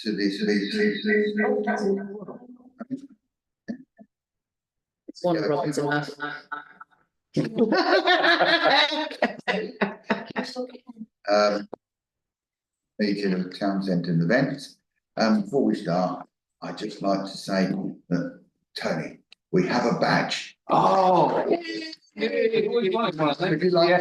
to this. One Robin's enough. Meeting of town centre and events. Before we start, I'd just like to say that Tony, we have a badge. Oh, If you like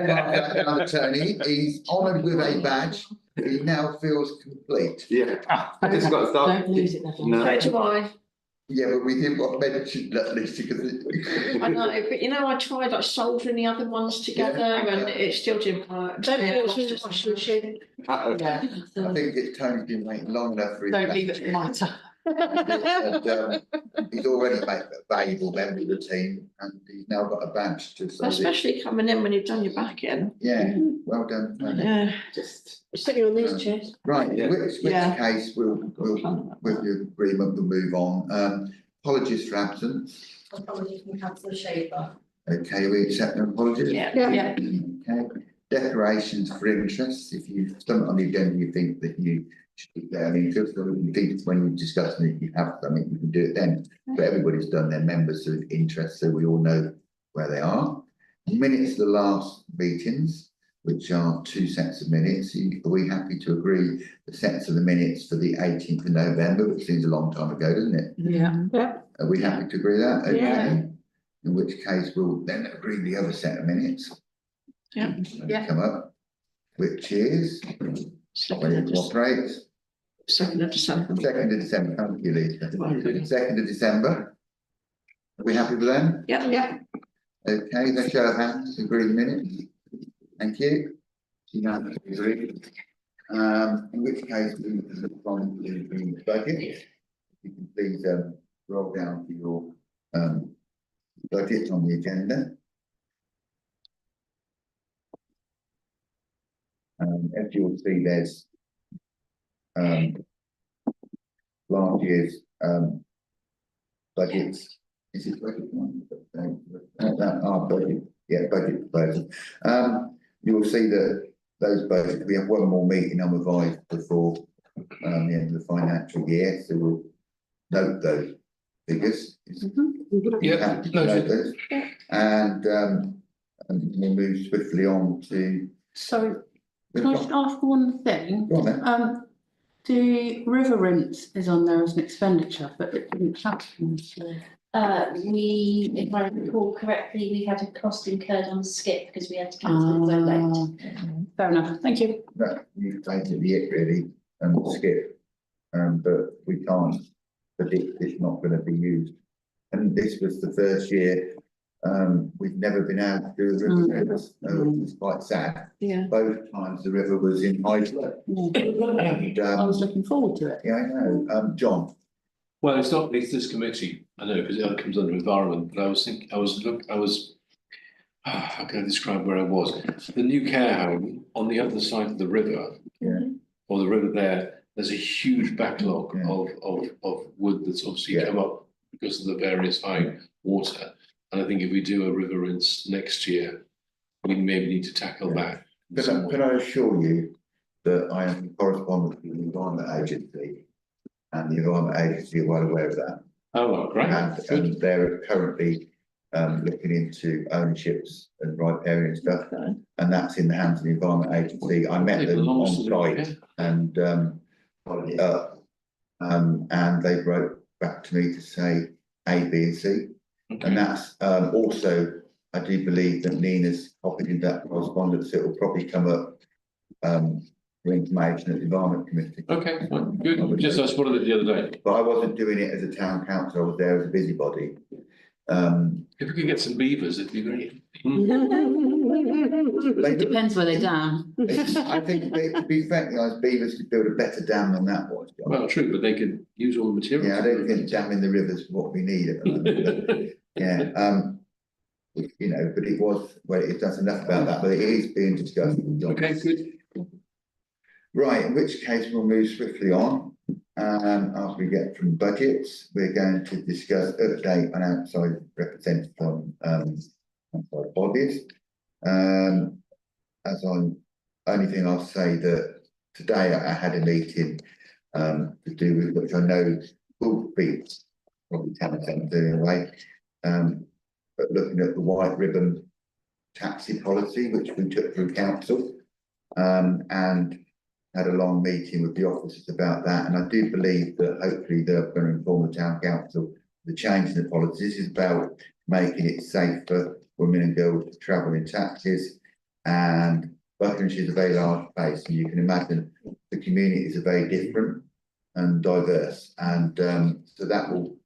another Tony, he's honoured with a badge. He now feels complete. yeah. I just got to start. Don't lose it, Neville. No. So do I. Yeah, but we didn't want to mention that least because I know, but you know, I tried like soldering the other ones together and it still didn't work. Don't Yeah, lose it, washing machine. Uh-oh. Yeah. I think it's Tony's been waiting long enough for his Don't badge. leave it for my time. And he's already made a valuable member of the team and he's now got a badge to say that- Especially coming in when you've done your back in. yeah, well done, Tony. Yeah. Just. Sitting on these chairs. Right, Yeah. which Yeah. case we'll with the agreement we'll move on. Apologies for absence. Apologies from Councillor Shaver. Okay, we accept an apology. Yeah. Yeah. Okay, declarations for interest, if you've something on the agenda you think that you should declare an interest, or you think when you're discussing it, you have something, you can do it then. But everybody's done their members of interest, so we all know where they are. Minutes of the last meetings, which are 2 sets of minutes. Are we happy to agree the sets of the minutes for the 18th of November, which seems a long time ago, doesn't it? Yeah. Are we happy to agree that? Okay. Yeah. In which case we'll then agree the other set of minutes. Yeah. Yeah. Come up, which is when it operates. 2nd of December. 2nd of December, thank you, Lisa. 2nd of December. Are we happy with them? Yeah, yeah. Okay, the show of hands, agree the minutes. Thank you. Unanimously agreed. In which case we move on to the budget. You can please roll down to your budget on the agenda. As you'll see, there's last year's budgets. Is it budget one? Our budget, yeah, budget proposal. You will see that those budgets, we have one more meeting on revised before the end of the financial year, so we'll note those figures. Yeah, Note those. And we'll move swiftly on to. So, can I just ask one thing? Go on then. The river rinse is on there as an expenditure, but it didn't happen. So. If I recall correctly, we had a cost incurred on skip because we had to cancel it so late. Fair enough, thank you. That you've basically it really, skip. But we can't predict it's not going to be used. And this was the first year we've never been able to do a river rinse. It's quite sad. Yeah. Both times the river was in high flood. And, I was looking forward to it. yeah, I know. John. well, it's this committee, I know, because it comes under environment, but I was thinking, how can I describe where I was? The new care home on the other side of the river. Yeah. Or the river there's a huge backlog Yeah. of wood that's obviously Yeah. come up because of the various high water. And I think if we do a river rinse next year, we maybe need to tackle that. in some way. Can I assure you that I am in correspondence with the Environment Agency, and the Environment Agency are well aware of that. Oh, well, great. And they're currently looking into ownerships and riparian stuff, and that's in the hands of the Environment Agency. I met It them on belongs to the- site and followed it up, and they wrote back to me to say A, B, and C. Okay. And that's also, I do believe that Nina's copied in that correspondence. It will probably come up for information at the Environment Committee. Okay, fine, good. Just I spotted it the other day. But I wasn't doing it as a town council. I was there as a busybody. If we could get some beavers, it'd be great. They do- Depends where they're down. I think to be frankly honest, beavers could build a better dam than that was. John. Well, true, but they could use all the materials. Yeah, I don't think damming the rivers is what we need at the moment. But, yeah, you know, but it was, well, it does enough about that, but it is being discussed. John. Okay, good. Right, in which case we'll move swiftly on. After we get from budgets, we're going to discuss update on outside representative on outside bodies. As on, only thing I'll say that today I had a meeting to do with, which I know will be probably 10% anyway. But looking at the white ribbon taxi policy, which we took through council, and had a long meeting with the officers about that. And I do believe that hopefully they're going to inform the town council the change in the policy. This is about making it safe for women and girls to travel in taxis. And Buckinghamshire is a very large place, and you can imagine the communities are very different and diverse. And so that will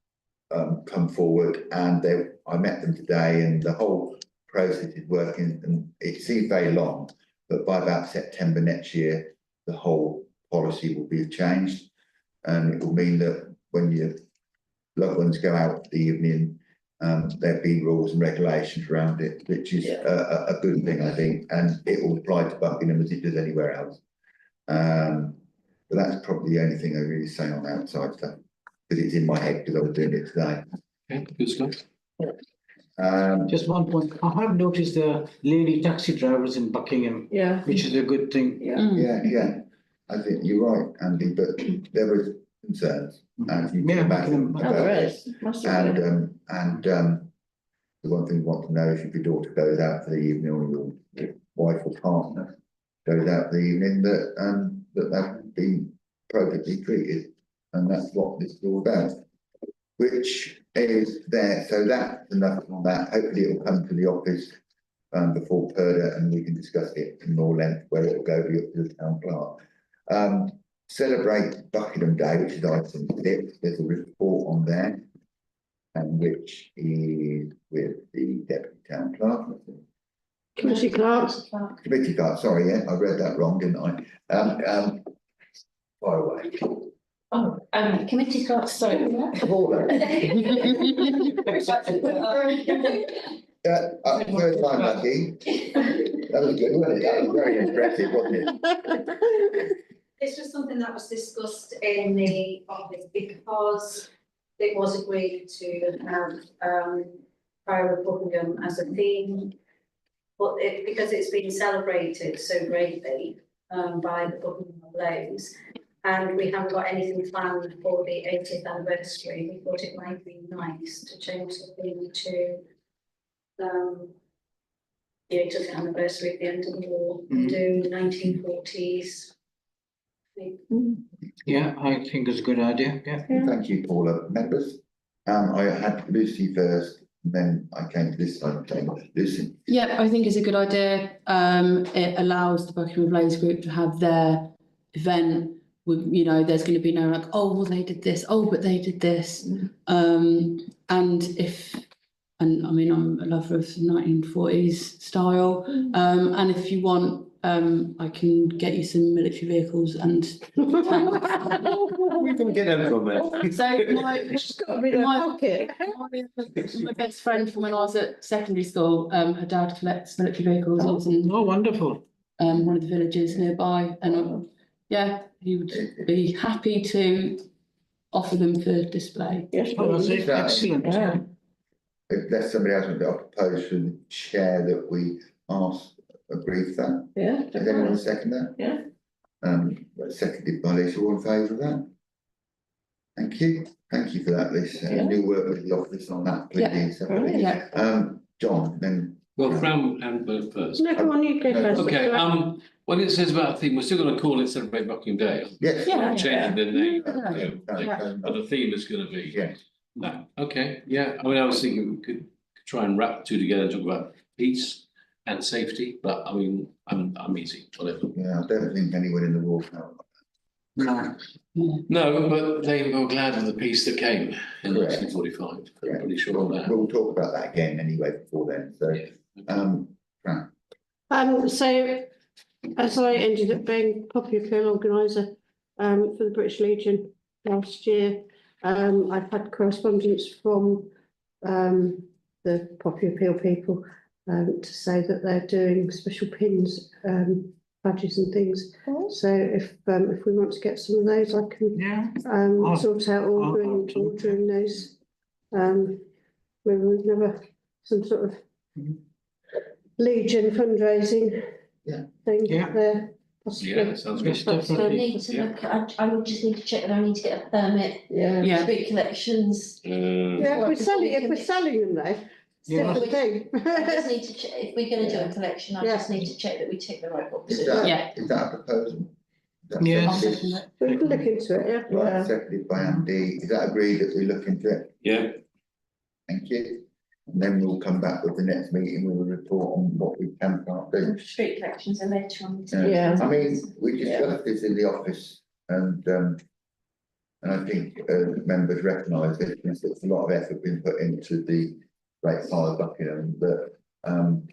come forward. And I met them today, and the whole process is working. And it seems very long, but by about September next year, the whole policy will be changed, and it will mean that when your loved ones go out for the evening, there'll be rules and regulations around it, which is a good thing, I think, and it will apply to Buckingham as it does anywhere else. But that's probably the only thing I really say on outside stuff, because it's in my head because I was doing it today. Okay, good stuff. Just one point, I have noticed the lady taxi drivers in Buckingham, Yeah. which is a good thing. Yeah, I think you're right, Andy, but there was concerns, as you can Yeah, imagine, Buckingham. about there this. is. Must have been. And the one thing you want to know is if your daughter goes out for the evening, or your wife or partner goes out for the evening, that they've been appropriately treated, and that's what this is all about. Which is there, so that's enough on that. Hopefully it will come to the office before Purda, and we can discuss it in more length, where it will go be up to the town clerk. Celebrate Buckingham Day, which is item 6. There's a report on there, and which is with the deputy town clerk. Committee clerks. Committee clerk, sorry, yeah, I read that wrong, didn't I? Far away. Oh, committee clerk, sorry. Paula. Third time lucky. That was good, wasn't it? That was very impressive, wasn't it? This was something that was discussed in the office because it was agreed to have Priory of Buckingham as a theme. But because it's been celebrated so greatly by the Buckingham Blaze, and we haven't got anything planned for the 80th anniversary, we thought it might be nice to change the theme to the 80th anniversary of the end of the war, and do 1940s. Yeah, I think it's a good idea, yeah. Thank you, Paula. Members, I had Lucy first, and then I came to this side. Lucy. Yeah, I think it's a good idea. It allows the Buckingham Blaze Group to have their event with, you know, there's going to be no like, oh, well, they did this, oh, but they did this. And I mean, I'm a lover of 1940s style. And if you want, I can get you some military vehicles and We can get them from there. so my best friend from when I was at secondary school, her dad collects military vehicles. He was in Oh, wonderful. one of the villages nearby, and yeah, he would be happy to offer them for display. Yes, Oh, that's please. excellent. Yeah. If there's somebody else, I'll propose to the chair that we agree to that. Yeah. Does anyone second that? Yeah. Seconded by Lisa, all in favour of that? Thank you for that, Lisa. Yeah. And you'll work with the office on that, Yeah. please. Right. Yeah. John, then. Well, Fran and Bert first. No, come on, you go first. Okay, when it says about a theme, we're still going to call it Celebrate Buckingham Day. Yes. Yeah. Changing the name, Yeah. but the theme is going to be Yes. that. Okay, yeah, I mean, I was thinking we could try and wrap the two together and talk about peace and safety, but I mean, I'm easy, whatever. Yeah, I don't think anyone in the war felt. No. No, but they were glad of the peace that came in Correct. 1945. I'm Correct. pretty sure of that. We'll talk about that again anyway before then, so, Fran. So as I ended up being Popular Appeal organiser for the British Legion last year, I've had correspondence from the Popular Appeal people to say that they're doing special pins, badges and things. So if we want to get some of those, I can Yeah. sort out ordering those. Maybe we've never some sort of Legion fundraising Yeah. thing Yeah. there. Yeah, sounds good. Yes, So I definitely. need to look, I would just need to check that I need to get a permit, Yeah. street collections. Yeah, if we're selling them though, it's a Yeah. different thing. I just need to check, if we're gonna do a collection, I just need to check that we tick the right Is boxes. that, Yeah. is that a proposal? Is that Yes. I'll seconded? second it. We can look into it, yeah. Right, seconded by Andy, is that agreed that we look into it? Yeah, Thank you. And then we'll come back with the next meeting with a report on what we can and can't do. Street collections are later on. Yeah. I mean, we discussed this in the office and I think members recognise it, because there's a lot of effort being put into the Great Fire of Buckingham, but and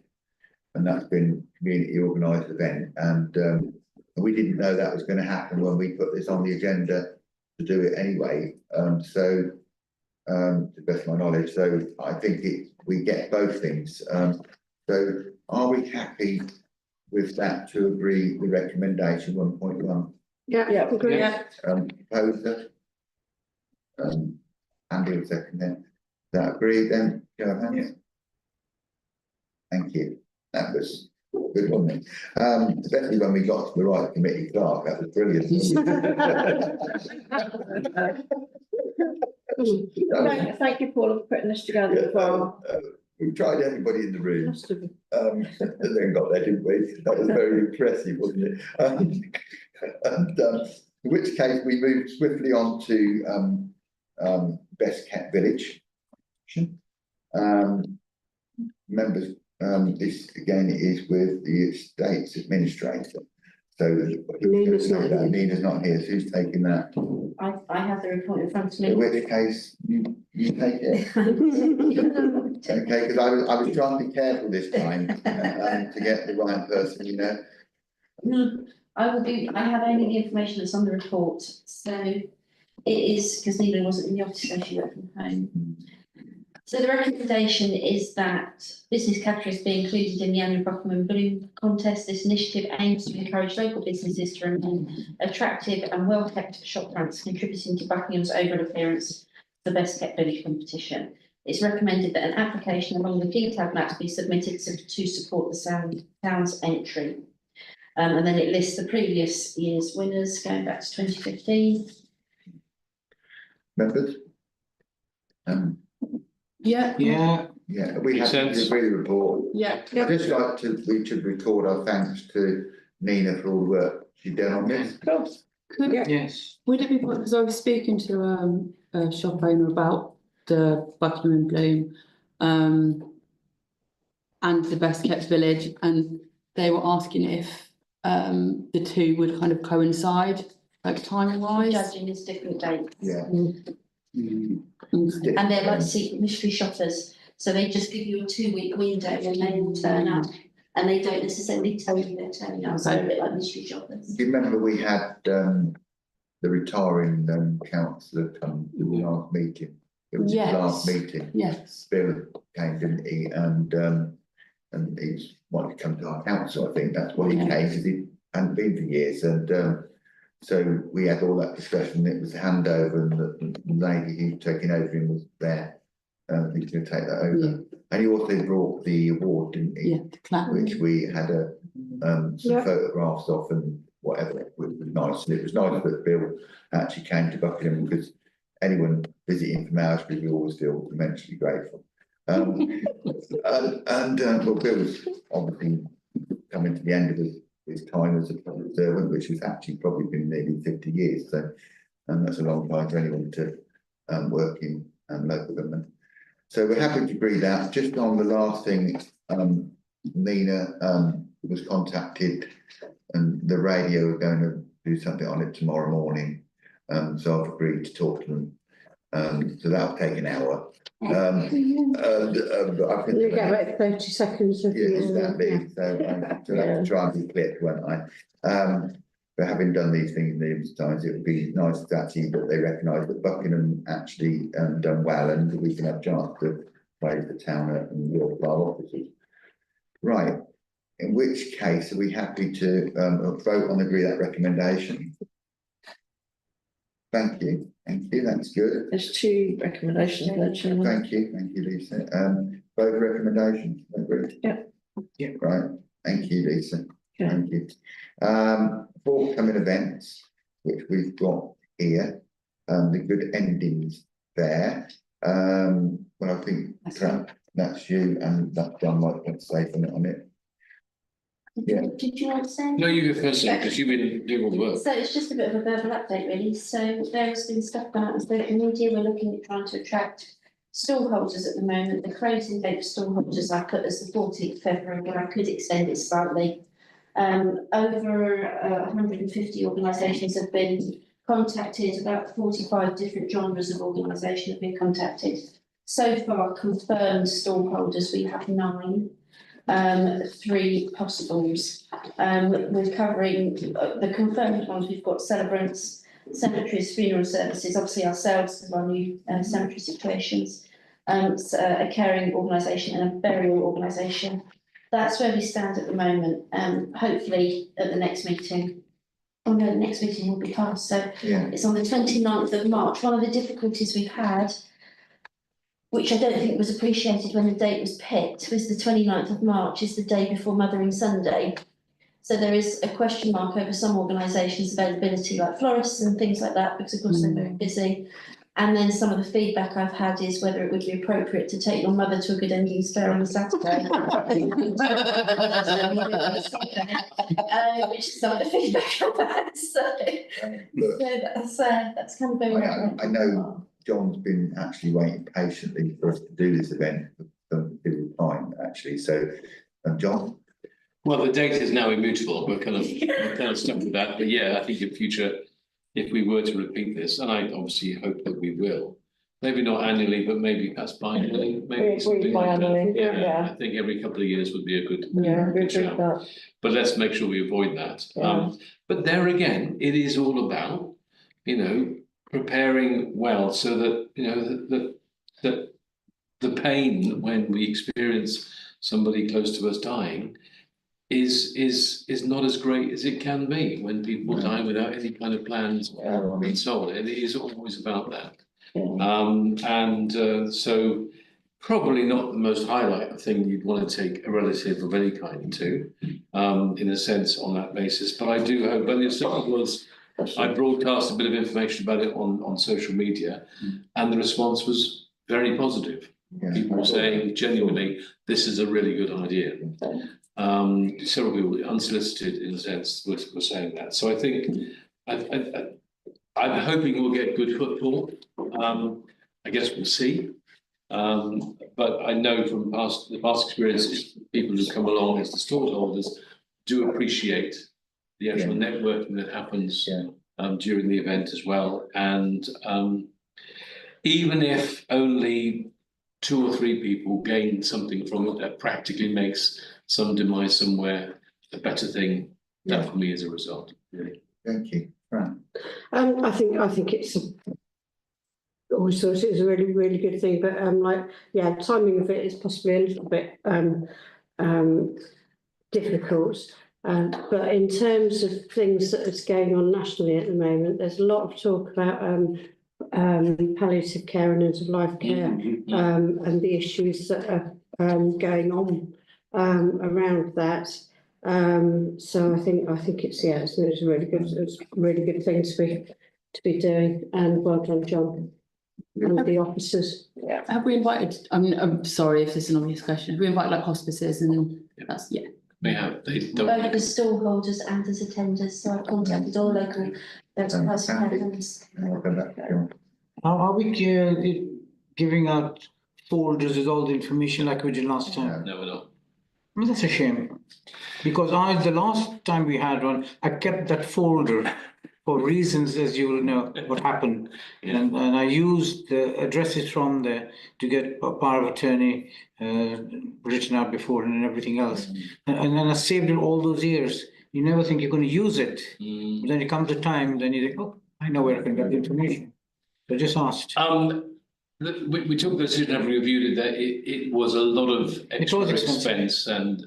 that's been a community organised event, and we didn't know that was going to happen when we put this on the agenda to do it anyway. So to the best of my knowledge, so I think we get both things. So are we happy with that to agree the recommendation 1.1? Yeah, agree. Yeah. Proposer? Andy will second then. Is that agreed then? Show of hands. Thank you. That was a good one. Especially when we got to the right committee clerk, that was brilliant. Thank you, Paul, for putting this together as well. We tried everybody in the room, Must have been. and then got there, didn't we? That was very impressive, wasn't it? In which case we moved swiftly on to best kept village. Members, this again is with the estates administrator. So Nina's not here. Nina's not here, so who's taking that? I have the report in front of In me. which case you take it. Okay, because I was trying to be careful this time to get the right person, you know. I have only the information that's on the report, so it is, because Nina wasn't in the office, so she worked from home. So the recommendation is that business categories be included in the annual Buckingham Balloon Contest. This initiative aims to encourage local businesses to remain attractive and well kept shop fronts, contributing to Buckingham's overall appearance for the Best Kept Village competition. It's recommended that an application along with detailed maps be submitted to support the town's entry. And then it lists the previous year's winners going back to 2015. Members? Yeah. Yeah, Yeah, we Makes have to sense. agree the report. Yeah. I'd just like to, we should record our thanks to Nina for all the work she's done on this. Could, yes. would it be, because I was speaking to a shop owner about the Buckingham Bloom and the Best Kept Village, and they were asking if the two would kind of coincide, like time wise. Judging is different dates. Yeah. And they're like secret mystery shoppers, so they just give you a 2-week window and they will turn up. And they don't necessarily tell you they're turning up, so a bit like mystery shoppers. Do you remember we had the retiring councillor come to the last meeting? It was his Yes. last meeting. Yes. Bill came, didn't he? And he's wanted to come to our council, I think that's why he Yeah. came, because he hadn't been for years, and so we had all that discussion. It was a handover, and the lady who's taking over him was there. He's going to take that over, Yeah. and he also brought the award, didn't he? Yeah, the clown. Which we had some Yeah. photographs of and whatever, which was nice. And it was nice that Bill actually came to Buckingham, because anyone visiting from Aylesbury, we always feel immensely grateful. Well, Bill's obviously coming to the end of his time as a public servant, which has actually probably been nearly 50 years. So, that's a long time for anyone to work in local government. So we're happy to agree that. Just on the last thing, Nina was contacted, and the radio are going to do something on it tomorrow morning. So I've agreed to talk to them. So that'll take an hour. But I think You get about 30 seconds of yeah, the, exactly. So I have to try and be clear, won't I? But having done these things numerous times, it would be nice to actually that they recognise that Buckingham actually done well, and we can have a chance to praise the town and your our officers. Right. In which case, are we happy to vote on agree that recommendation? Thank you. Thank you. That's good. There's 2 recommendations there, Chairman. Thank you, Lisa. Both recommendations, agreed? Yeah. Yeah. Right, thank you, Lisa. Thank you. Forthcoming events, which we've got here, the good endings there. Well, I think that's you, and that John might want to say something on it. Yeah. Did you want to say? No, you go first, because you've been doing all the work. So it's just a bit of a verbal update really. So there's been stuff going out in social media. We're looking at trying to attract stallholders at the moment. The closing date for stallholders I put as the 14th February, but I could extend it slightly. Over 150 organisations have been contacted, about 45 different genres of organisation have been contacted. So far confirmed stallholders, we have 9. 3 possibles. We're covering the confirmed ones. We've got celebrants, cemeteries, funeral services, obviously ourselves because of our new cemetery situations, a caring organisation and a burial organisation. That's where we stand at the moment. Hopefully at the next meeting. Oh no, the next meeting will be past. So it's on the 29th of March. One of the difficulties we've had, which I don't think was appreciated when the date was picked, was the 29th of March is the day before Mothering Sunday. So there is a question mark over some organisations' availability, like florists and things like that, because of course they're very busy. And then some of the feedback I've had is whether it would be appropriate to take your mother to a good endings fair on a Saturday. Which is some of the feedback I've had. So that's kind of very. I know John's been actually waiting patiently for us to do this event for some period of time, actually. So, John? Well, the date is now immutable. We're kind of stuck with that. But yeah, I think in future, if we were to repeat this, and I obviously hope that we will, maybe not annually, but maybe perhaps biannually, maybe something like that. Yeah, I think every couple of years would be a good shout. But let's make sure we avoid that. But there again, it is all about, preparing well so that that the pain when we experience somebody close to us dying is not as great as it can be when people die without any kind of plans and so on. It is always about that. So probably not the most highlight thing you'd want to take a relative of any kind to, in a sense, on that basis. But I do hope, but it certainly was. I broadcast a bit of information about it on social media, and the response was very positive. People were saying genuinely, this is a really good idea. Several people, unsolicited in a sense, were saying that. So I think I'm hoping we'll get good footfall. I guess we'll see. But I know from the past experiences, people who come along as the stallholders do appreciate the actual networking that happens during the event as well. And even if only 2 or 3 people gain something from it, that practically makes some demise somewhere a better thing. That for me is a result. Really. Thank you. Right. I think it's always thought it was a really, really good thing, but timing of it is possibly a little bit difficult. But in terms of things that is going on nationally at the moment, there's a lot of talk about palliative care and end-of-life care, and the issues that are going on around that. So I think it's a really good thing to be doing, and well done, John, and the officers. Have we invited? I'm sorry if this is an obvious question. Have we invited like hospices and that's They have. They don't. Both as stallholders and as attenders. So I've contacted all local personnel. Are we giving out folders with all the information like we did last time? No, we're not. Well, that's a shame, because the last time we had one, I kept that folder for reasons, as you will know, what happened. And I used the addresses from there to get a power of attorney written out before and everything else. And then I saved it all those years. You never think you're going to use it. But then it comes a time, then you think, oh, I know where I can get the information. So just asked. We took the decision after we reviewed it that it was a lot of extra expense and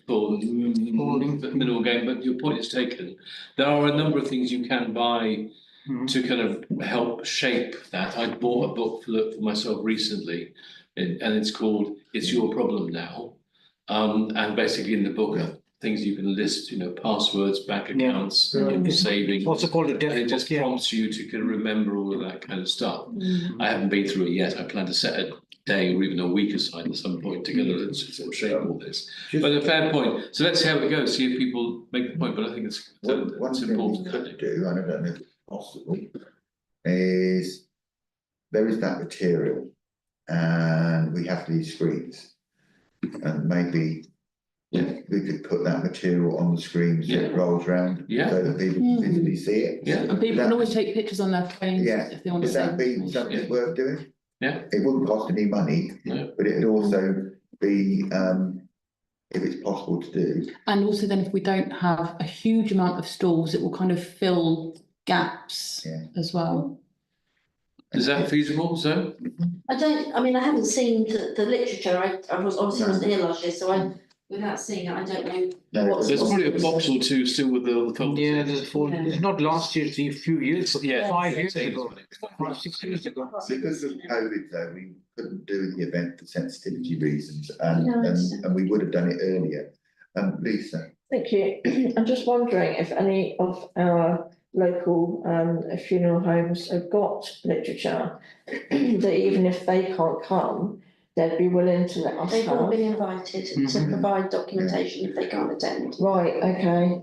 for minimal gain, but your point is taken. There are a number of things you can buy to kind of help shape that. I bought a book for myself recently, and it's called It's Your Problem Now. And basically in the book, things you can list, passwords, bank accounts, savings. Also called a And it just desk. prompts you to kind of remember all of that kind of stuff. I haven't been through it yet. I plan to set a day or even a week aside at some point together to sort of shape all this. But a fair point. So let's see how it goes, see if people make the point, but I think it's One thing we important. could do, and I don't know if it's possible, is there is that material and we have these screens. And maybe we could put that material on the screen so it rolls around. Yeah. So that people can visually see it. Yeah. And people can always take pictures on their phones if they want to Would that save be information. something worth doing? Yeah. It wouldn't cost any money, No. but it'd also be, if it's possible to do. And also then if we don't have a huge amount of stalls, it will kind of fill gaps as well. Is that feasible, so? I haven't seen the literature, I wasn't here last year, so without seeing it, I don't know. No, There's probably a box or two still with the folders. Yeah, there's a folder. Yeah. It's not last year, it's a few years, Yeah. 5 years ago, 5, 6 years ago. Because of COVID though, we couldn't do the event for sensitivity reasons and, No, I understand. and we would have done it earlier. Lisa, Thank you. I'm just wondering if any of our local funeral homes have got literature that even if they can't come, they'd be willing to let us They've all have. been invited to provide documentation if they can't attend. Right, okay.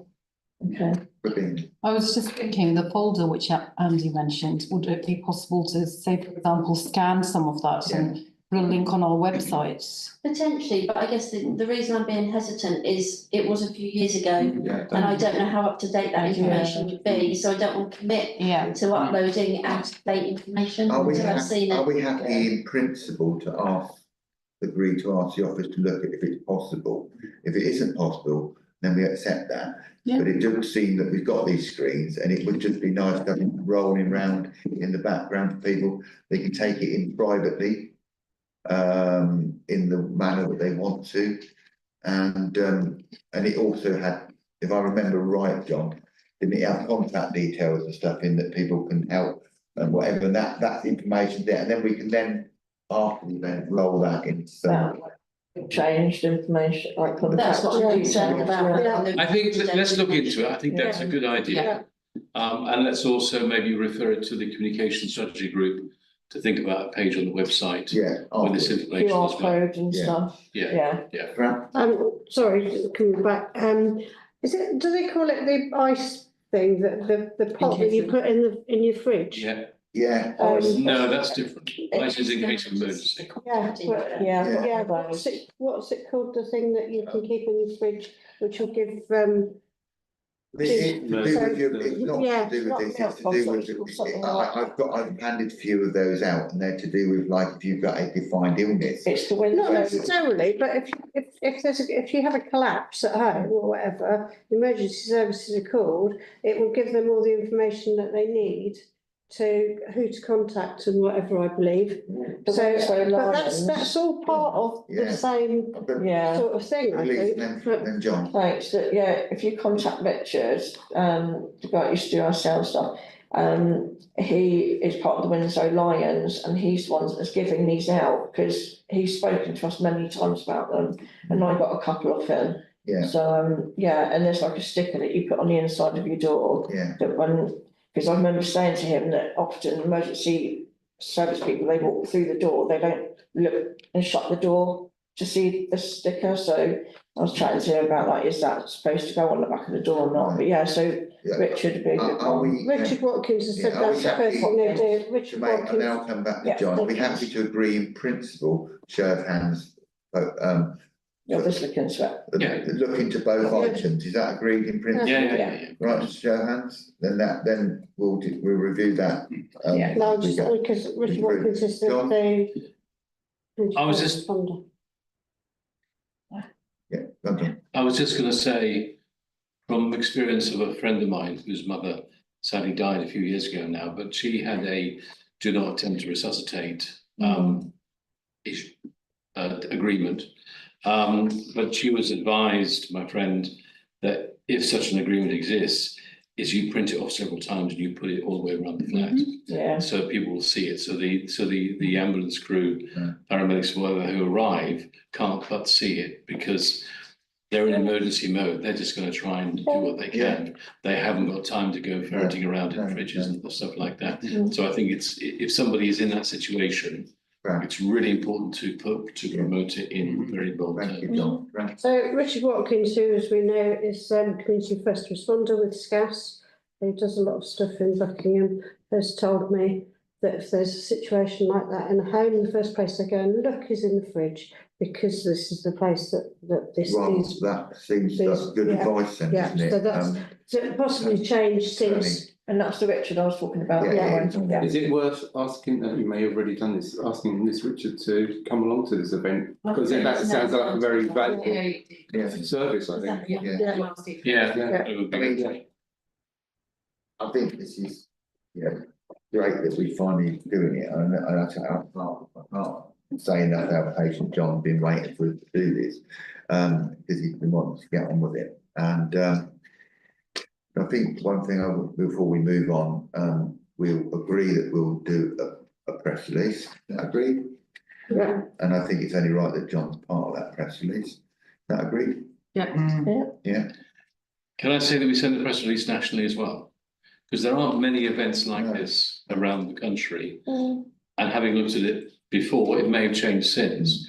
Rabin, I was just thinking the folder which Andy mentioned, would it be possible to say, for example, scan some of that and put a link on our website? Potentially, but I guess the reason I'm being hesitant is it was a few years ago yeah, and I don't know how up to date that information would be, so I don't want to commit Yeah. to uploading out of date information are we until I've seen it. happy in principle to agree to ask the office to look at if it's possible? If it isn't possible, then we accept that. Yeah. But it does seem that we've got these screens and it would just be nice to have them rolling around in the background for people. They can take it in privately, in the manner that they want to. And it also had, if I remember right, John, didn't it have contact details and stuff in that people can help and whatever, and that's the information there. And then we can after the event, roll that into Changed information, like. That's what I'm concerned about. I think, let's look into it. I think that's a good idea. And let's also maybe refer it to the communication strategy group to think about a page on the website with this information as QR well. code and stuff. Yeah. Sorry, coming back, do they call it the ice thing, the pot that you put in your fridge? Yeah. No, that's different. Ice is in case of emergency. Yeah, what's it called, the thing that you can keep in your fridge, which will give, It's not to do with this, it's to do with, I've handed a few of those out and they're to do with like if you've got a defined illness. It's the not window. necessarily, but if you have a collapse at home or whatever, emergency services are called, it will give them all the information that they need to who to contact and whatever, I believe. But that's all part of the same sort of thing, I think. Then John. Thanks, if you contact Richard, the guy who used to do our sales stuff, he is part of the Winslow Lions and he's the one that's giving these out because he's spoken to us many times about them and I got a couple of them. Yeah. So, and there's like a sticker that you put on the inside of your door. Yeah. That because I remember saying to him that often emergency service people, they walk through the door, they don't look and shut the door to see the sticker. So I was chatting to him about like, is that supposed to go on the back of the door or not? But Richard would be a good one. Richard Watkins has said that's the first thing they do. Richard Watkins. And then I'll come back to John. Are we happy to agree in principle, show of hands, just look into it. look into both items, is that agreed in principle? Yeah. Right, just show of hands, then we'll review that. No, just because Richard Watkins is the. I was just- I was just going to say, from experience of a friend of mine whose mother sadly died a few years ago now, but she had a do not attempt to resuscitate agreement. But she was advised, my friend, that if such an agreement exists, is you print it off several times and you put it all the way around the flat. So people will see it. So the ambulance crew, paramedics, whoever who arrive can't but see it because they're in emergency mode, they're just gonna try and do what they can. They haven't got time to go ferreting around in fridges and stuff like that. So I think if somebody is in that situation, Right. it's really important to promote it in very bold Thank you, terms. John. Right. So Richard Watkins, who, as we know, is community first responder with SCAS, he does a lot of stuff in Buckingham, has told me that if there's a situation like that in a home, the first place they go and look is in the fridge, because this is the place that this Well, is. that seems that's good yeah, advice then, yeah, isn't it? so that's so possibly changed since. And that's the Richard I was talking about. Yeah. Is it worth asking, you may have already done this, asking Miss Richard to come along to this event? Because that sounds like a very valuable service, I think. Yeah. It would be good. I think this is, great that we finally doing it, and I can't say enough how patient John's been waiting for us to do this, because he's been wanting to get on with it, and I think one thing before we move on, we'll agree that we'll do a press release. Agreed? Yeah. And I think it's only right that John's part of that press release. That agreed? Yeah. Yeah. Can I say that we send the press release nationally as well? Because there aren't many events like this around the country. And having looked at it before, it may have changed since.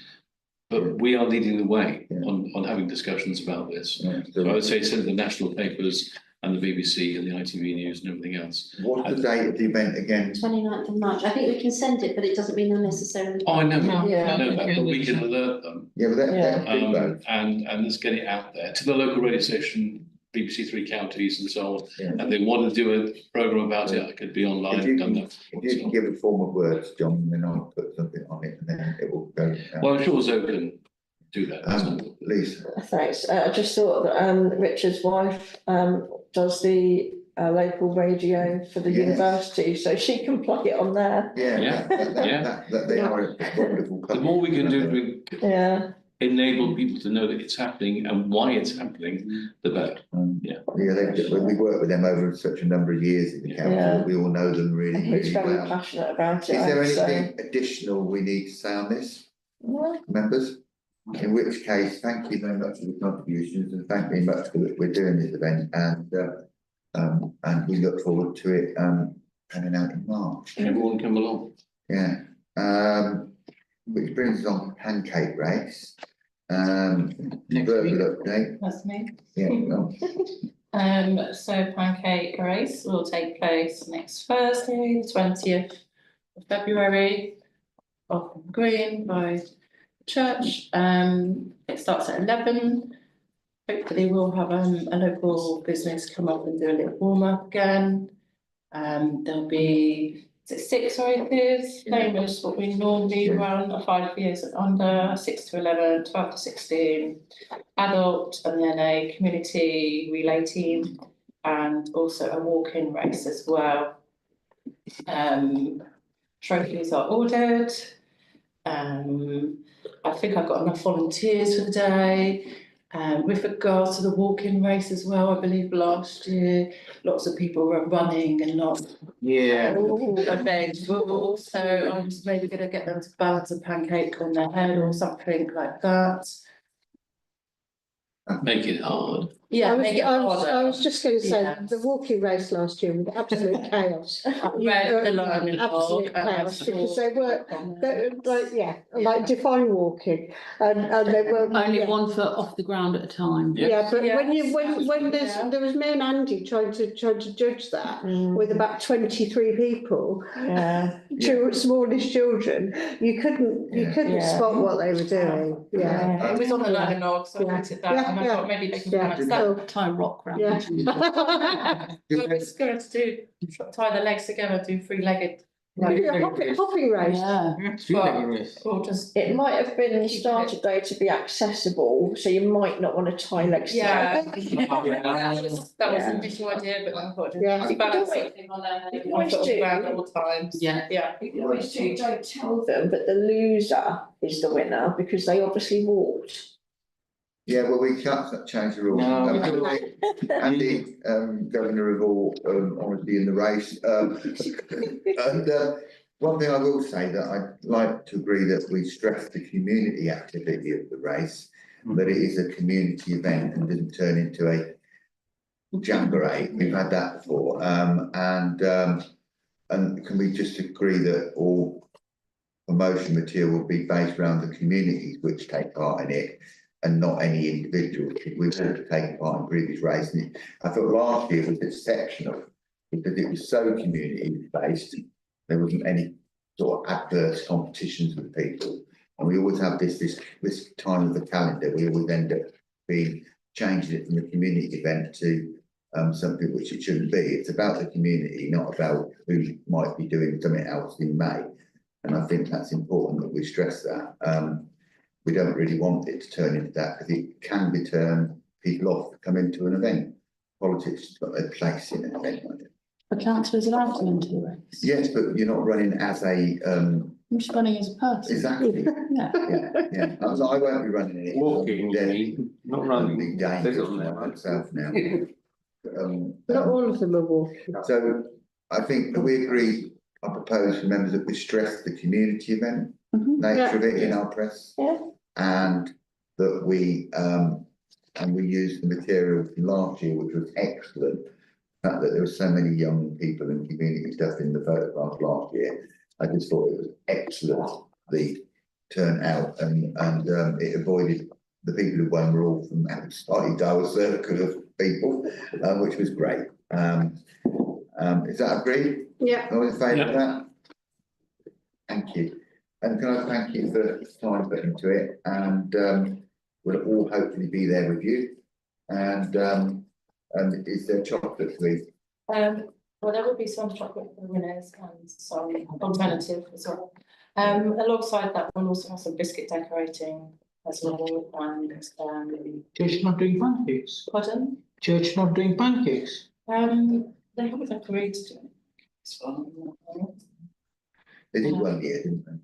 But we are leading the way on having discussions about this. Yeah. So I would say send the national papers and the BBC and the ITV News and everything else. What's the date of the event again? 29th of March. I think we can send it, but it doesn't mean they're necessarily. Oh, I know, Yeah. I know that, but we can alert them. Yeah, but that do both. And let's get it out there to the local radio station, BBC Three Counties and so on. Yeah. And they want to do a programme about it, I could be online, If you done can, that. if you can give a form of words, John, then I'll put something on it, and then it will go. Well, I'm sure Zoe can do that. Lisa. Thanks. I just thought that Richard's wife does the local radio for the Yes. university, so she can plug it on there. Yeah. That they are a wonderful couple. The more we can do to Yeah. enable people to know that it's happening and why it's happening, the better. Yeah, we worked with them over such a number of years in the council, Yeah. we all know them really, He's really very well. passionate about it. Is there I'd say. anything additional we need to say on this, No. members? In which case, thank you very much for the contributions, and thank you very much for we're doing this event, and we look forward to it coming out in March. Everyone come along. Yeah, which brings us on to Pancake Race. Verbal update. That's me. Yeah, no. So Pancake Race will take place next Thursday, the 20th of February, off on Green by the church. It starts at 11. Hopefully we'll have a local business come up and do a little warm up again. There'll be 6 races, same as what we normally run, 5 years and under, 6 to 11, 12 to 16, adult, and then a community relay team, and also a walk-in race as well. Trophies are ordered. I think I've got enough volunteers for the day. With regards to the walk-in race as well, I believe last year lots of people were running and not events. So I'm maybe going to get them to balance a pancake on their head or something like that. Make it hard. Yeah, make it I harder. was just going to say, Yeah. the walking race last year was absolute chaos. Red, the line and Absolute chaos, because they were, like define walking, and they were. Only 1 foot off the ground at a time. Yeah, but Yeah. when Yeah. there was me and Andy trying to judge that with about 23 people, Yeah. smallish children, you couldn't Yeah. spot what they were doing. Yeah. It was on the line and log, so I wrote it down, and I thought maybe they can balance that. Tie a rock round. Yeah. Well, it's going to do, tie the legs together, do 3-legged. Hopping race. Yeah. Or just. It might have been started though to be accessible, so you might not want to tie legs Yeah. together. That was the initial idea, but I thought Yeah. just balance something on there, You can one always foot off the do. ground at all times. Yeah. Yeah. You can always do, don't tell them, but the loser is the winner because they obviously walked. Yeah, well, we can't change the rules. No. Andy, governor of all, honesty in the race. And one thing I will say that I'd like to agree that we stress the community activity of the race. that it is a community event and doesn't turn into a jamboree. We've had that before. And can we just agree that all promotion material will be based around the communities which take part in it and not any individuals? We've all taken part in previous races. I thought last year was exceptional because it was so community based. There wasn't any sort of adverse competitions with people. And we always have this time of the calendar, we always end up changing it from a community event to something which it shouldn't be. It's about the community, not about who might be doing something else in May. And I think that's important that we stress that. We don't really want it to turn into that because it can turn people off to come into an event. Politics has got a place in an event like it. The councillors allowed to enter the race. Yes, but you're not running as a I'm just running as a person. exactly. Yeah. Yeah. I won't be running it. Walking, you mean, not running. Big There's dangerous on there, for right? myself now. Not all of them are walking. So I think that we agree, I propose for members that we stress the community event nature of it in our press. Yeah. And that we use the material from last year, which was excellent. The fact that there were so many young people and community stuff in the photograph last year, I just thought it was excellent, the turnout, and it avoided the people who won were all from outside our circle of people, which was great. Is that agreed? Yeah. All in favour of that? Thank you. And can I thank you for time put into it, and we'll all hopefully be there with you. And is there chocolate, please? Well, there will be some chocolate for the winners and some alternative as well. Alongside that, we'll also have some biscuit decorating as well, and Church not doing pancakes. pardon? Church not doing pancakes. They haven't agreed to do it. This one. They did one year, didn't they?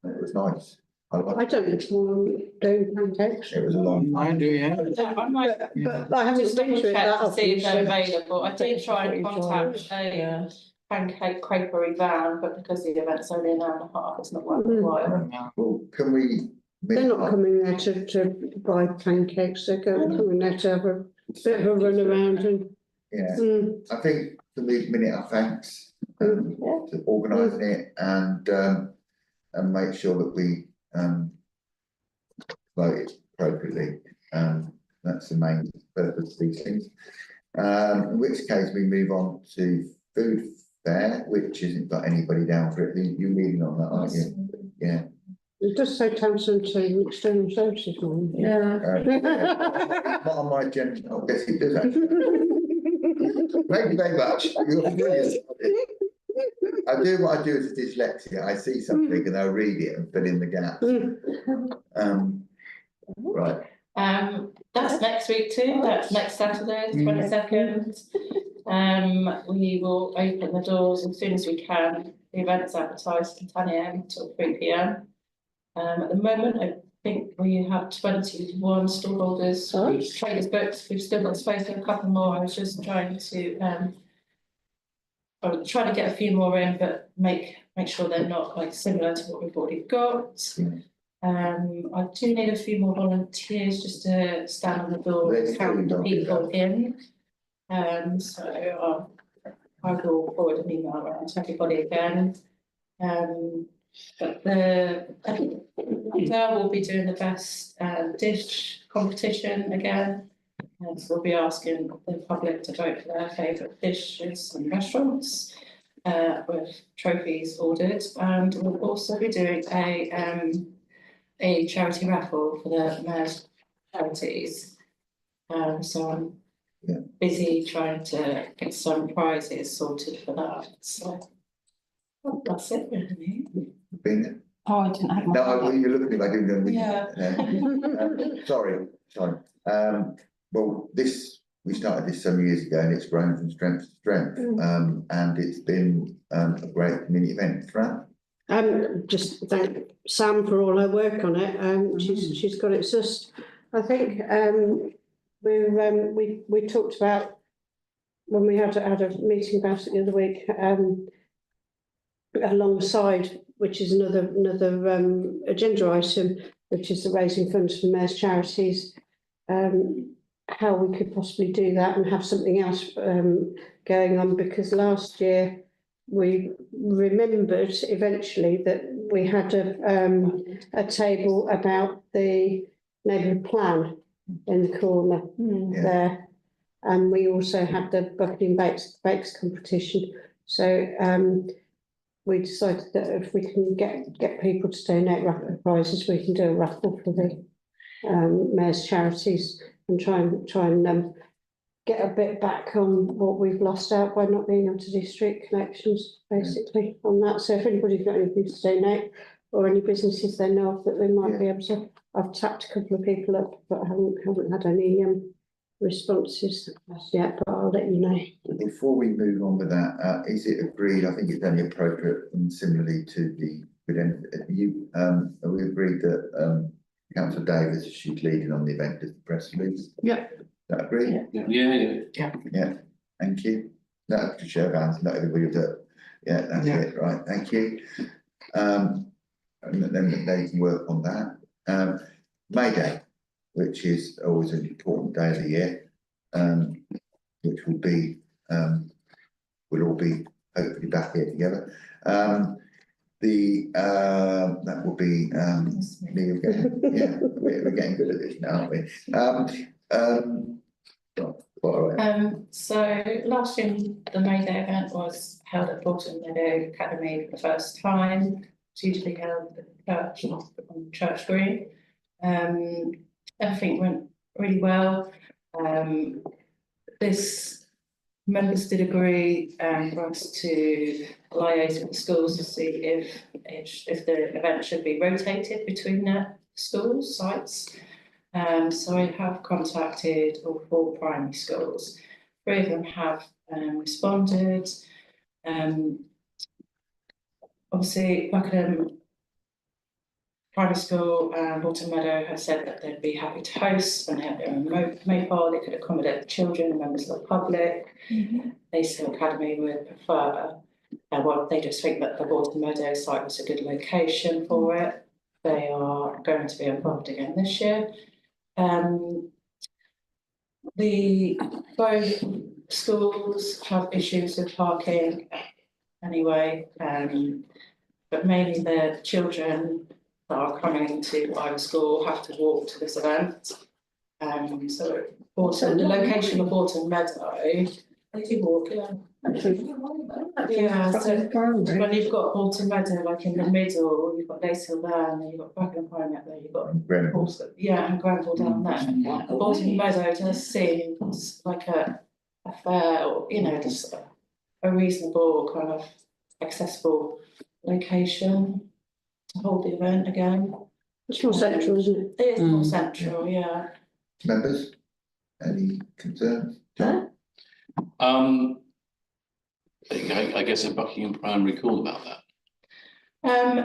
It was nice. I don't recall doing pancakes. It was a long I do, yeah. I might But I haven't just been double to it check that to see if they're often. available. I did try and contact a pancake creperie van, but because the event's only an hour and a half, it's not worth a while. Well, can we? They're not coming there to buy pancakes, they're coming there to have a bit of a run around and. Yeah, I think for the minute our thanks to organising it and make sure that we vote it appropriately. That's the main purpose of these things. In which case we move on to food fair, which isn't got anybody down for it. You're leading on that, aren't you? Yeah. It does say Townsend to external services, one. Yeah. Not on my agenda. I guess it does actually. Thank you very much. You're brilliant. I do what I do as a dyslexia. I see something and I read it and fill in the gaps. Right. That's next week too. That's next Saturday, 22nd. We will open the doors as soon as we can. The event's advertised from 10 AM till 3 PM. At the moment, I think we have 21 stallholders, traders books. We've still got space for a couple more. I was just trying to get a few more in, but make sure they're not like similar to what we've already got. I do need a few more volunteers just to stand on the door and count the people in. So I will forward an email around to everybody again. But I think we'll be doing the best dish competition again. So we'll be asking the public to vote for their favourite dishes and restaurants with trophies ordered, and we'll also be doing a charity raffle for the mayor's charities. So I'm busy trying to get some prizes sorted for that. So that's it, really. Been Oh, I didn't have no, you're looking like you're going to be. Yeah. Sorry. Well, we started this some years ago and it's grown from strength to strength. And it's been a great community event. Fran? Just thank Sam for all her work on it. She's got it just, I think, we talked about when we had a meeting about it the other week, alongside, which is another agenda item, which is the raising funds for mayor's charities, how we could possibly do that and have something else going on, because last year we remembered eventually that we had a table about the neighbourhood plan in the corner there. And we also had the Buckingham Bakes competition. So we decided that if we can get people to donate raffle prizes, we can do a raffle for the mayor's charities and try and get a bit back on what we've lost out by not being able to do street connections, basically, on that. So if anybody's got anything to donate or any businesses they know of that they might be able to, I've tapped a couple of people up, but I haven't had any responses as yet, but I'll let you know. Before we move on with that, is it agreed, I think it's only appropriate and similarly to the, we agreed that Councillor Davis, she's leading on the event as the press release? Yeah. Is that agreed? Yeah. Thank you. No, to show of hands, not everybody will do it. Yeah, that's it, right, thank you. And then they can work on that. May Day, which is always an important day of the year, which will be, we'll all be hopefully back here together. That will be me again. Yeah, we're getting good at this now, aren't we? So last year, the May Day event was held at Bolton Meadow Academy for the first time. It's usually held at the church, not on Church Green. Everything went really well. This members did agree for us to liaise with the schools to see if the event should be rotated between the school sites. So I have contacted all 4 primary schools. 3 of them have responded. Obviously, Buckingham Primary School and Bolton Meadow have said that they'd be happy to host, and they have their own mobile. They could accommodate the children and members of the public. Lacehill Academy would prefer, well, they just think that the Bolton Meadow site was a good location for it. They are going to be involved again this year. Both schools have issues with parking anyway, but mainly the children that are coming to either school have to walk to this event. So also the location of Bolton Meadow, they do walk, yeah. So when you've got Bolton Meadow like in the middle, you've got Lacehill there, and then you've got Buckingham Primary up there, you've got Grenville. and Grenville down there. Bolton Meadow just seems like a fair, or just a reasonable kind of accessible location to hold the event again. It's more central, isn't it? It is more central, yeah. Members, any concerns? John? I guess a Buckingham Primary call about that.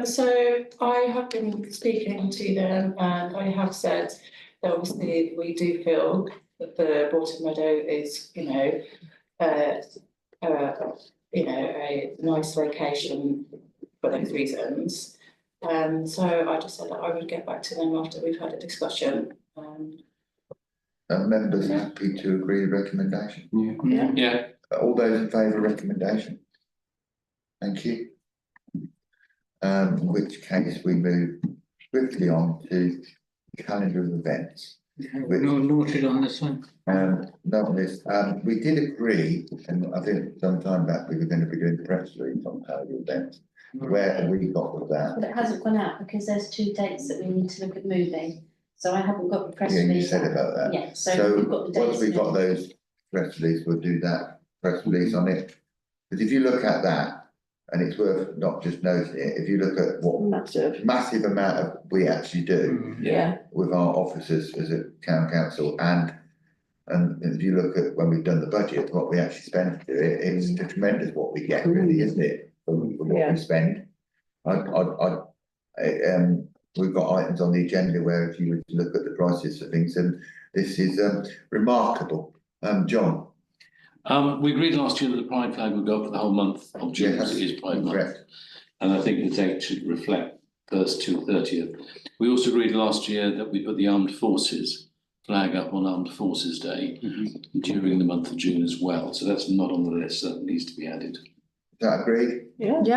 So I have been speaking to them, and I have said that obviously we do feel that the Bolton Meadow is, a nice location for those reasons. So I just said that I would get back to them after we've had a discussion. Are members happy to agree with recommendation? Yeah. All those in favour of recommendation? Thank you. In which case we move swiftly on to calendar of events. No noted on this one. Not on this. We did agree, and I think some time back we were going to be doing press release on calendar events. Where have we got with that? But it hasn't gone out because there's 2 dates that we need to look at moving. So I haven't got the press Yeah, release. you said about that. Yeah, so we've got the dates. Once we've got those press release, we'll do that press release on it. Because if you look at that, and it's worth not just noting it, if you look at what massive amount of we actually do with our officers as a town council, and if you look at when we've done the budget, what we actually spend to do it, it's tremendous what we get, really, isn't it? For what we spend. We've got items on the agenda where if you were to look at the prices for things, and this is remarkable. John. We agreed last year that the Pride flag would go up for the whole month of June, because it is Pride month. Correct. And I think the date should reflect 1st to 30th. We also agreed last year that we put the Armed Forces flag up on Armed Forces Day during the month of June as well. So that's not on the list, that needs to be added. Is that agreed? Yeah. Do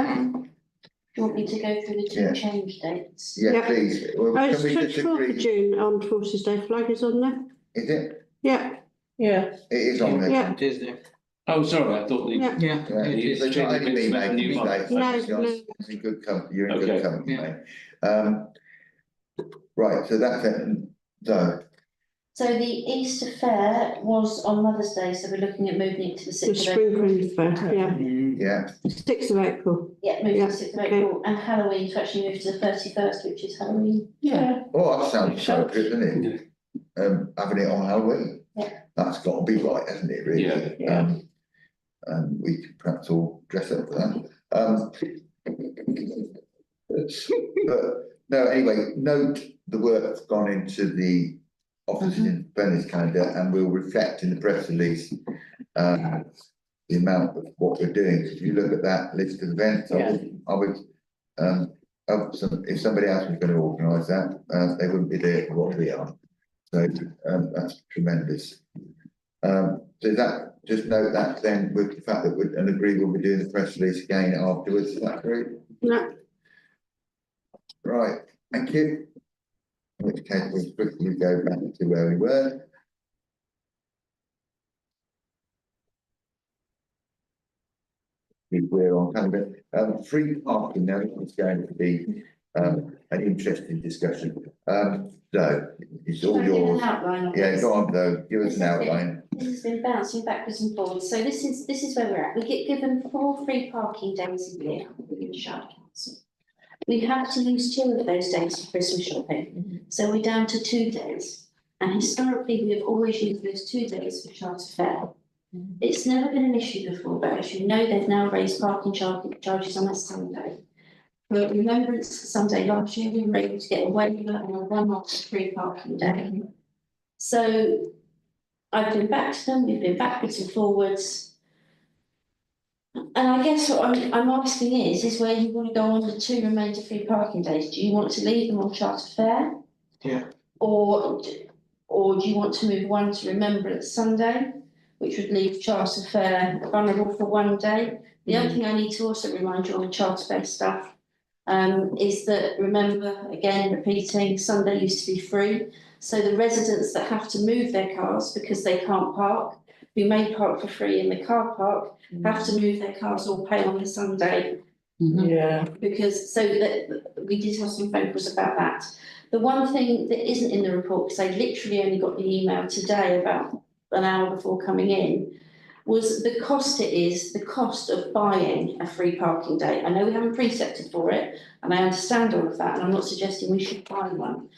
you want me to go through the two Yeah. change dates? Yeah, Yeah. please. Well, Oh, can it's we just 24th of agree? June, Armed Forces Day flag is on there. Is it? Yeah, Yeah. It is on there. Yeah. It is there. Oh, sorry, I thought the. yeah. Yeah. Yeah, It is. it's not only me making New one. mistakes. No, It's no. it's in good company, you're in Okay. good company, Yeah. mate. Right, so that's it, so, So the Easter fair was on Mother's Day, so we're looking at moving it to the The 6th of spring April. cleaning fair, yeah, yeah, 6th of April. Yeah, moving Yeah, to the 6th of okay. April, and Halloween to actually move to the 31st, which is Halloween. Yeah. oh, that sounds appropriate, doesn't it? Having it on Halloween. Yeah. That's got to be right, hasn't it, really? Yeah. And we could perhaps all dress up for that. But, no, anyway, note the work that's gone into the Officers Independence calendar, and we'll reflect in the press release the amount of what we're doing. If you look at that list of events, I would, if somebody else was going to organise that, they wouldn't be there for what we are. So that's tremendous. So that, just note that then with the fact that we, and agree we'll be doing the press release again afterwards. Is that great? Yeah. Right, thank you. In which case we'll quickly go back to where we were. We're on calendar. Free parking now is going to be an interesting discussion. So it's all Shall I give yours. an outline of Yeah, this? go on though, give us an outline. This has been bouncing backwards and forwards, so this is where we're at. We get given 4 free parking days a year within the Shard Council. We have to use 2 of those days for Christmas shopping, so we're down to 2 days. And historically, we have always used those 2 days for Charter Fair. It's never been an issue before, but as you know, they've now raised parking charges on a Sunday. For Remembrance Sunday last year, we were able to get a waiver and a one-off free parking day. So I've been back to them, we've been backwards and forwards. And I guess what I'm asking is where you want to go on the 2 remainder free parking days. Do you want to leave them on Charter Fair? Yeah. Or do you want to move one to Remembrance Sunday, which would leave Charter Fair vulnerable for 1 day? The other thing I need to also remind you on the Charter Fair stuff is that, remember, again, repeating, Sunday used to be free. So the residents that have to move their cars because they can't park, who may park for free in the car park, have to move their cars or pay on the Sunday. Yeah. Because, so that, we did have some phone calls about that. The one thing that isn't in the report, because I literally only got the email today about an hour before coming in, was the cost of buying a free parking day. I know we haven't precepted for it, and I understand all of that, and I'm not suggesting we should buy one.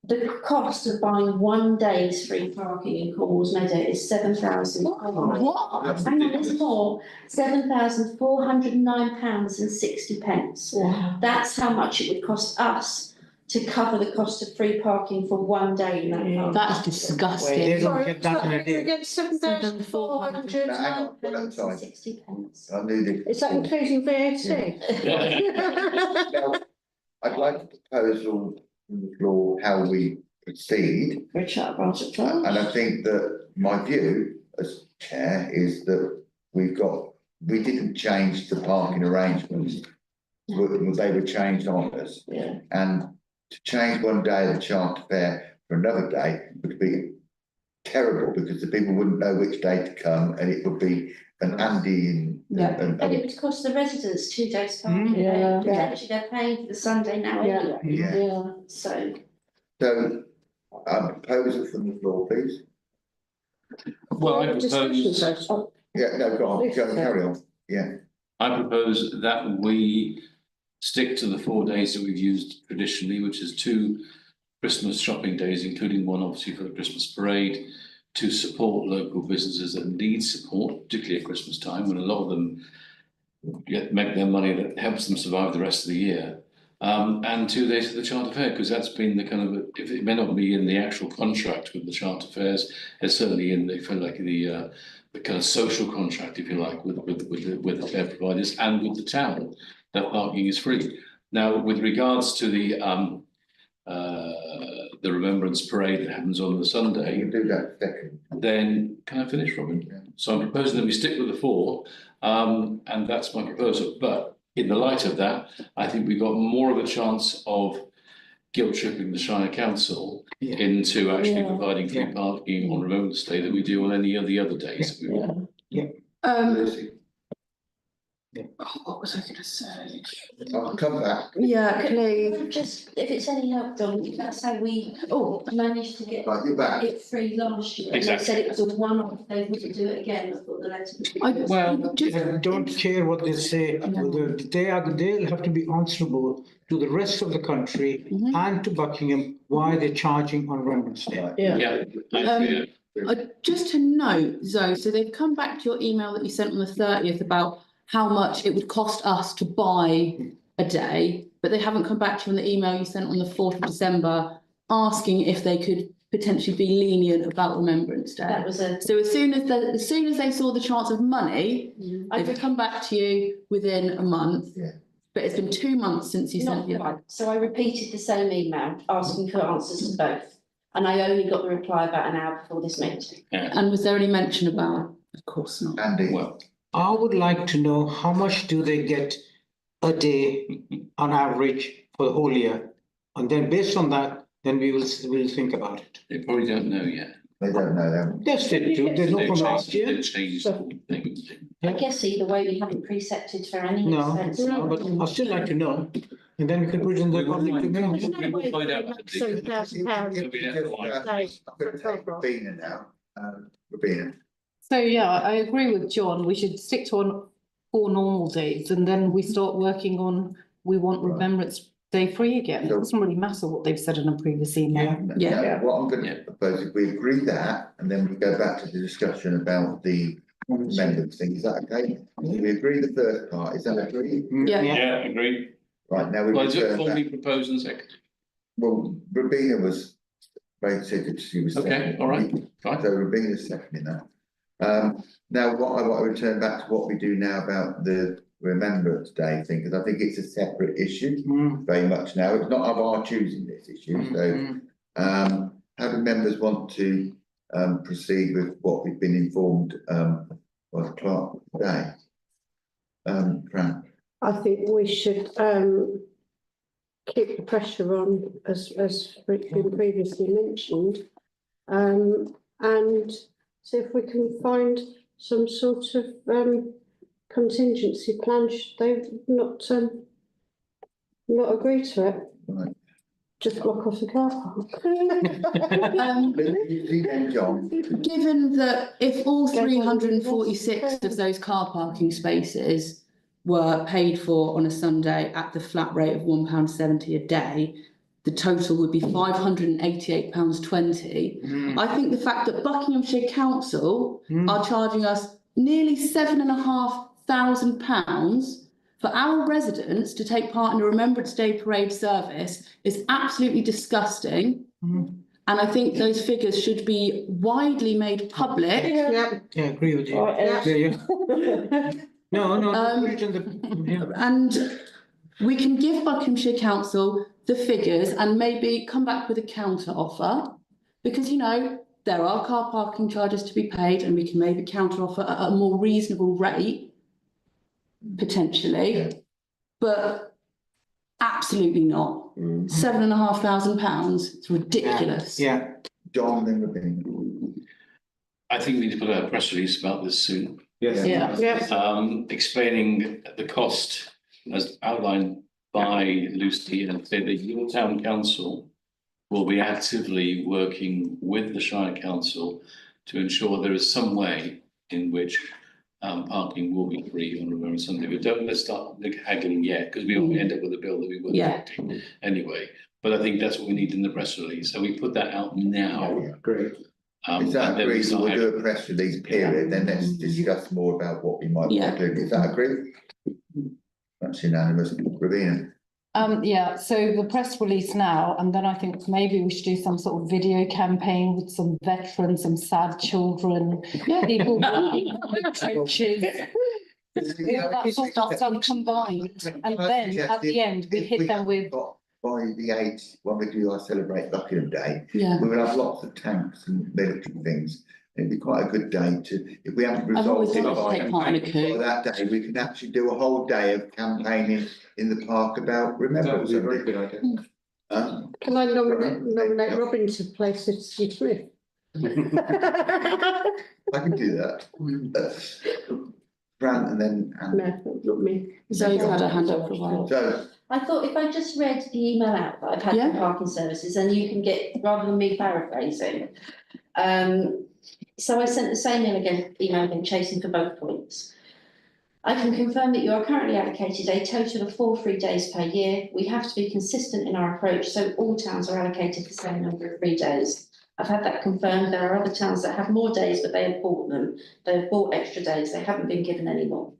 The cost of buying 1 day's free parking in Cornwall's Meadow is £7,000. What? Hang on, there's more. £7,409.60. Wow. That's how much it would cost us to cover the cost of free parking for 1 day in that park. That is disgusting. They don't get that in a day. Against 7,400. Hang on, one at a time. £60. I knew this. Is that including VAT? Now, I'd like a proposal from the floor how we proceed. We'll chat about it And first. I think that my view as chair is that we didn't change the parking arrangements. They were changed on us. Yeah. And to change 1 day of the Charter Fair for another day would be terrible because the people wouldn't know which day to come, and it would be an Andy and. Yeah. And it would cost the residents 2 days parking. Yeah. Potentially they're paying for the Sunday now Yeah. anyway. Yeah. So. So, proposal from the floor, please. Well, I propose, Yeah, no, go on, carry on, yeah. I propose that we stick to the 4 days that we've used traditionally, which is 2 Christmas shopping days, including one obviously for the Christmas parade, to support local businesses that need support, particularly at Christmas time, when a lot of them make their money that helps them survive the rest of the year. And 2 days for the Charter Fair, because that's been the kind of, if it may not be in the actual contract with the Charter Fairs, it's certainly in the, if you like, the kind of social contract, if you like, with the fair providers and with the town, that parking is free. Now, with regards to the Remembrance Parade that happens on the You Sunday, can do that second. then can I finish, Robin? Yeah. So I'm proposing that we stick with the 4, and that's my proposal. But in the light of that, I think we've got more of a chance of guilt tripping the Shire Council Yeah. into actually Yeah. providing free parking on Remembrance Day than we do on any of the other days that we want. Lucy, What was I gonna say? I'll come back. Yeah, please. Just, if it's any help, Don, that's how we managed to get Right, you're back. it free last year. And they Exactly. said it was a one-off, they wouldn't do it again, I thought the letter. Well, Just- I don't care what they say, they'll have to be answerable to the rest of the country Mhm. and to Buckingham why they're charging on Remembrance Day. Right. Yeah. Just to note, Zoe, so they've come back to your email that you sent on the 30th about how much it would cost us to buy a day, but they haven't come back to you on the email you sent on the 4th of December asking if they could potentially be lenient about Remembrance Day. That was a, So as soon as they saw the chance of money, they've come back to you within a month. Yeah. But it's been 2 months since you sent not the. right, so I repeated the same email, asking for answers to both. And I only got the reply about an hour before this meeting. And was there any mention about? Of course not. Andy. Well, I would like to know how much do they get a day on average for the whole year? And then based on that, then we'll think about it. they probably don't know yet. They don't know them. Yes, they do, they know from last year. They've changed things. I guess either way, we haven't precepted for any No, expense. no, but I'd still like to know, and then we can put it in the We will public find- domain. We will find out. £7,000 It'll be Just, next line. I'm going to take Rabina now. Rabina. So, yeah, I agree with John. We should stick to 4 normal days and then we start working on, we want Right. Remembrance Day free again. It So- doesn't really matter what they've said in a previous email. Yeah. Now, what I'm going Yeah. to propose, if we agree that, and then we go back to the discussion about the amendments thing, is that okay? We agree the first part, is that agreed? Yeah. Yeah, agreed. Right, now we Well, is it return formally back. proposed and second? Well, Rabina was very second, she was. Okay, second. all right, fine. So Rabina's seconding that. Now what I want to return back to what we do now about the Remembrance Day thing, because I think it's a separate issue, very much now. It's not of our choosing this issue, so. How do members want to proceed with what we've been informed by the clerk today? Fran? I think we should keep the pressure on, as been previously mentioned. And see if we can find some sort of contingency plan should they not agree to it. Right. Just block off the car park. You see then, John? Given that if all 346 of those car parking spaces were paid for on a Sunday at the flat rate of £1.70 a day, the total would be £588.20. I think the fact that Buckinghamshire Council are charging us nearly £7,500 for our residents to take part in a Remembrance Day parade service is absolutely disgusting. And I think those figures should be widely made public. Yeah. Yeah, agree with you. Right, Yeah. No, put it in the, And we can give Buckinghamshire Council the figures and maybe come back with a counter offer. Because, you know, there are car parking charges to be paid and we can maybe counter offer at a more reasonable rate, potentially. Yeah. But absolutely not. £7,500, it's ridiculous. yeah. John, then Rabina. I think we need to put out a press release about this soon. Yes. Yeah. Explaining the cost as outlined by Lucy and say that your town council will be actively working with the Shire Council to ensure there is some way in which parking will be free on Remembrance Sunday. But let's start haggling yet, because we won't end up with a bill that we weren't expecting anyway. But I think that's what we need in the press release. So we put that out now. Great. Is that and then we agreed? So start we'll do haggling. a press release period, then let's discuss more about what we might want to do. Is that agreed? That's unanimous. Rabina? Yeah, so the press release now, and then I think maybe we should do some sort of video campaign with some veterans, some sad children, people with trenches, That's all that's done combined, and then at the end, we hit them with. By the age, when we do our Celebrate Buckingham Day, Yeah. we will have lots of tanks and military things. It'd be quite a good day to, if we haven't I've always resolved it wanted to take part in a by coup. that day, we can actually do a whole day of campaigning in the park about That would remembrance. be a very good idea. Can I nominate Robin to play Citizen Smith? I can do that. Fran and then Andy. No, not me. Zoe's had her hand up for a while. So, I thought if I just read the email out that I've had Yeah. from parking services, and you can get, rather than me paraphrasing. So I sent the same email again, chasing for both points. I can confirm that you are currently allocated a total of 4 free days per year. We have to be consistent in our approach, so all towns are allocated the same number of free days. I've had that confirmed. There are other towns that have more days, but they have bought them. They have bought extra days. They haven't been given any more.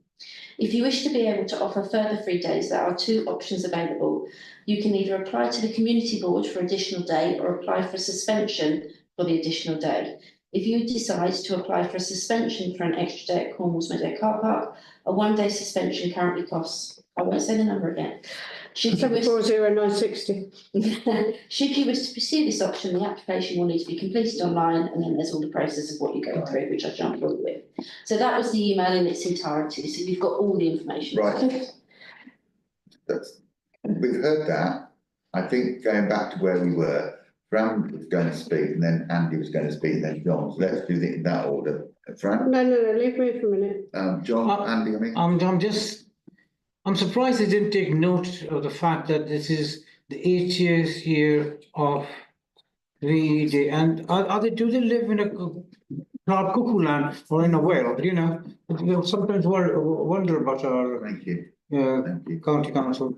If you wish to be able to offer further free days, there are 2 options available. You can either apply to the community board for additional day or apply for a suspension for the additional day. If you decide to apply for a suspension for an extra day at Cornwall's Meadow Car Park, a 1-day suspension currently costs, I won't say the number again. Should you wish 740,960. Should you wish to pursue this option, the application will need to be completed online, and then there's all the process of what you go through, which I jumped through with. So that was the email in its entirety, so you've got all the information. right. We've heard that. I think going back to where we were, Fran was going to speak and then Andy was going to speak and then John. So let's do it in that order. Fran? No, leave me for a minute. John, Andy, I mean. I'm surprised they didn't take note of the fact that this is the 80th year of the day. And do they live in a cloud cuckoo land or in a whale? You know, sometimes wonder about our Thank you. county council.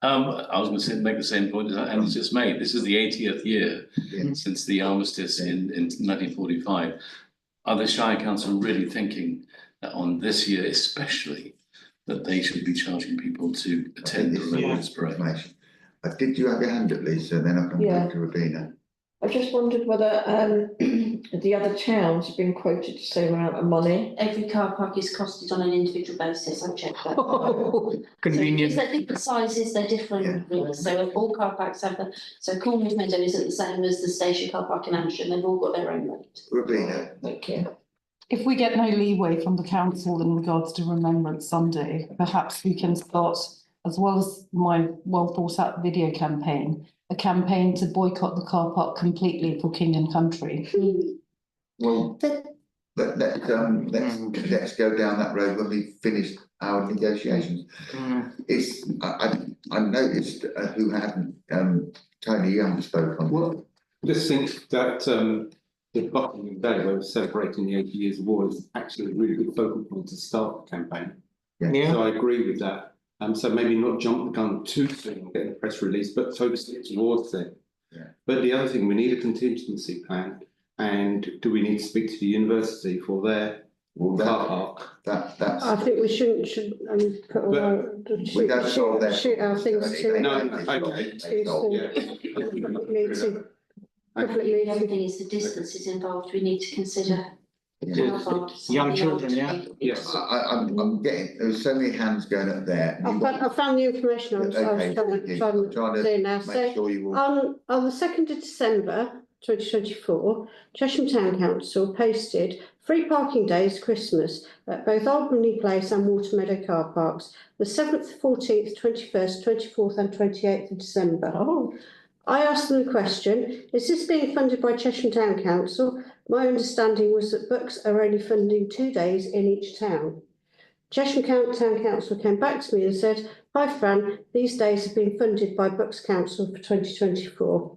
I was going to make the same point as Andy's just made. This is the 80th year since the armistice in 1945. Are the Shire Council really thinking that on this year especially, that they should be charging people to attend the Remembrance Parade? Did you have your hand up, Lisa? Then I come back to Rabina. I just wondered whether the other towns have been quoted the same amount of money. Every car park is costed on an individual basis. I've checked that. Convenient. So they're different sizes, they're different routes. So all car parks have them. So Cornwall's Meadow isn't the same as the station car park in Amersham. They've all got their own rate. Rabina. Thank you. If we get no leeway from the council in regards to Remembrance Sunday, perhaps we can start, as well as my well thought out video campaign, a campaign to boycott the car park completely for King and Country. Well, let's go down that road when we finish our negotiations. I noticed who hadn't, Tony, you haven't spoken on. Well, just think that the Buckingham Day, where we're celebrating the 80 years of war, is actually a really good focal point to start the campaign. Yeah. So I agree with that. So maybe not jump the gun too soon and get a press release, but focus it towards it. Yeah. But the other thing, we need a contingency plan. And do we need to speak to the university for their car park? That's. I think we should put all our We don't solve that. shoot our things to. No, okay. The other thing is the distances involved. We need to consider. Young children, yeah. Yes. I'm getting, there's so many hands going up there. I found the information I was trying to do now. So on the 2nd of December 2024, Chesham Town Council posted free parking days Christmas at both Albany Place and Water Meadow car parks, the 7th, 14th, 21st, 24th and 28th of December. I asked them the question, is this being funded by Chesham Town Council? My understanding was that Bucks are only funding 2 days in each town. Chesham Town Council came back to me and said, hi Fran, these days have been funded by Bucks Council for 2024.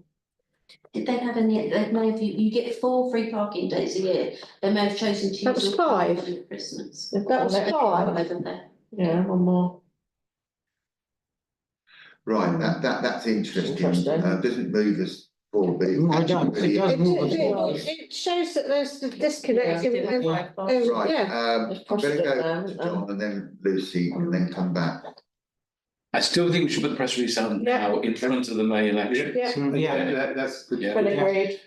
Did they have any, they may have, you get 4 free parking days a year. They may have chosen to. That was 5. At Christmas. That was 5. Yeah, one more. Right, that's interesting. Doesn't move us forward, but It shows that there's the disconnect. Right, I'm going to go to John and then Lucy and then come back. I still think we should put the press release out now in front of the May election. That's good. Yeah. Well, agreed.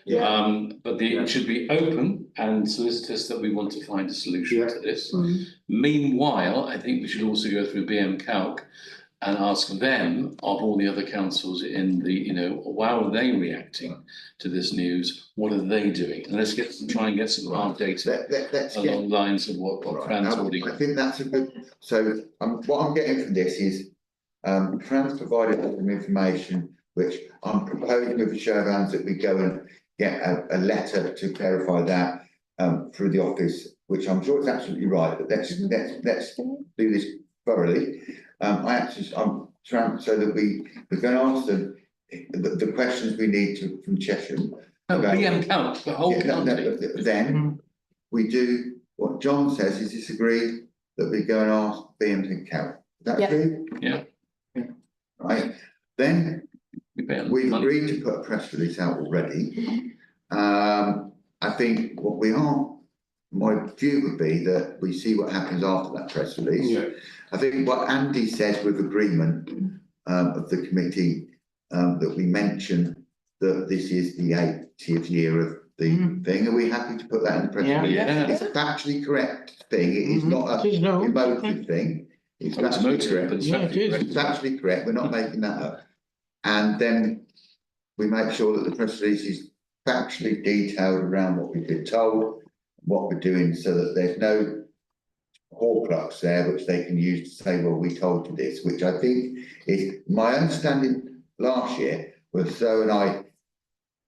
But it should be open and solicitous that we want to find a solution to this. Meanwhile, I think we should also go through BM Calc and ask them of all the other councils in the, you know, how are they reacting to this news? What are they doing? And let's try and get some hard data along the lines of what Fran's already. I think that's a good, so what I'm getting from this is, Fran's provided some information, which I'm proposing with a show of hands that we go and get a letter to clarify that through the office, which I'm sure is absolutely right, but let's do this thoroughly. I'm trying so that we're going to ask them the questions we need to from Cheshire. BM Count, the whole county. Then we do what John says is disagreed that we go and ask BM Count. Is that true? Yeah. Right. Then we've agreed to put a press release out already. I think what we are. My view would be that we see what happens after that press release. I think what Andy says with agreement of the committee that we mentioned that this is the 80th year of the thing. Are we happy to put that in the press release? It's a factually correct thing. It is not an emotive thing. It's factually correct. It's factually correct. We're not making that up. And then we make sure that the press release is factually detailed around what we've been told, what we're doing, so that there's no horcrux there which they can use to say, well, we told you this, which I think is my understanding last year was Zoe and I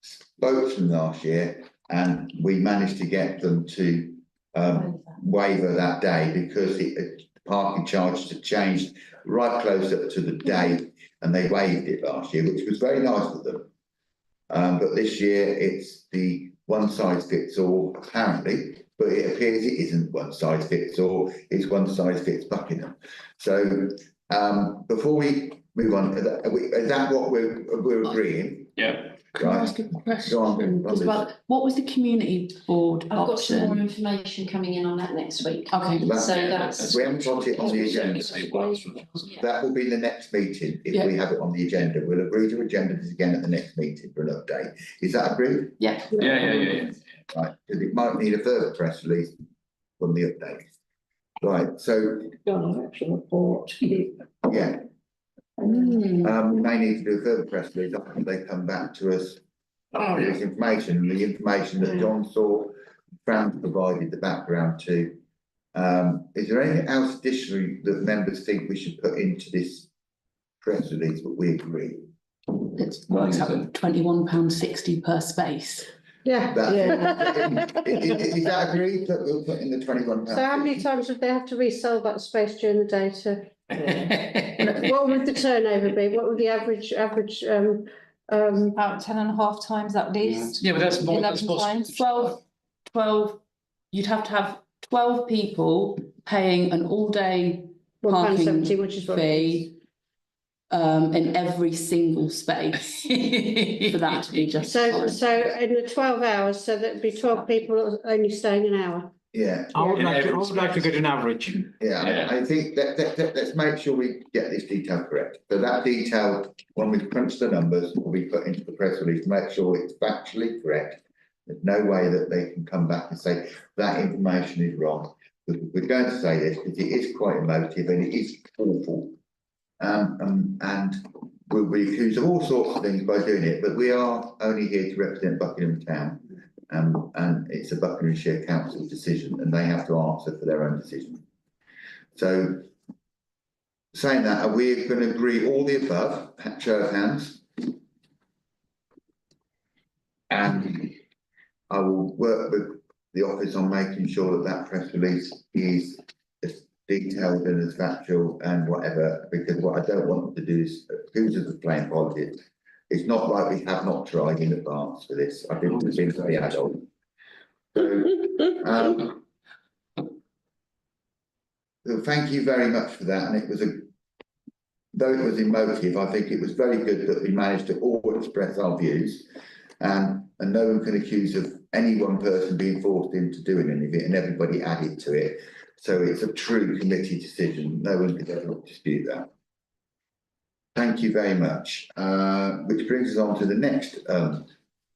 spoke to them last year and we managed to get them to waiver that day because the parking charges had changed right close up to the day and they waived it last year, which was very nice of them. But this year it's the one size fits all, apparently, but it appears it isn't one size fits all, it's one size fits Buckingham. So before we move on, is that what we're agreeing? Yeah. Can I ask a question as well? What was the community board I've got some more option? information coming in on that next week. Okay. So that's. We haven't got it on the agenda. That will be the next meeting if we have it on the agenda. We'll agree to agenda this again at the next meeting for an update. Is that agreed? Yeah. Yeah. Right, because it might need a further press release from the update. Right, so Election report. yeah. We may need to do a further press release after they come back to us with this information. The information that John saw, Fran provided the background to. Is there anything else additionally that members think we should put into this press release, but we agree? It works out at £21.60 per space. Yeah. Is that agreed that we'll put in the £21? So how many times would they have to resell that space during the day to? What would the turnover be? What would the average About 10.5 times at least. Yeah, but that's more. 11 times. 12, you'd have to have 12 people paying an all-day parking £1.70, which is what fee in every single space for that to be justified. So in the 12 hours, so that'd be 12 people only staying an hour. Yeah. I would like to get an average. Yeah. I think let's make sure we get this detail correct. So that detail, when we crunch the numbers, will be put into the press release to make sure it's factually correct. There's no way that they can come back and say that information is wrong. We're going to say this because it is quite emotive and it is awful. And we'll be accused of all sorts of things by doing it, but we are only here to represent Buckingham Town. And it's a Buckinghamshire Council decision and they have to answer for their own decision. So saying that, are we going to agree all the above, show of hands? And I will work with the office on making sure that that press release is as detailed and as factual and whatever, because what I don't want to do is accuse us of playing politics. It's not like we have not tried in advance for this. I think we've been very adult. So, thank you very much for that. And it was though it was emotive, I think it was very good that we managed to all express our views and no one can accuse of any one person being forced into doing any of it and everybody added to it. So it's a true committee decision. No one could ever dispute that. Thank you very much. Which brings us on to the next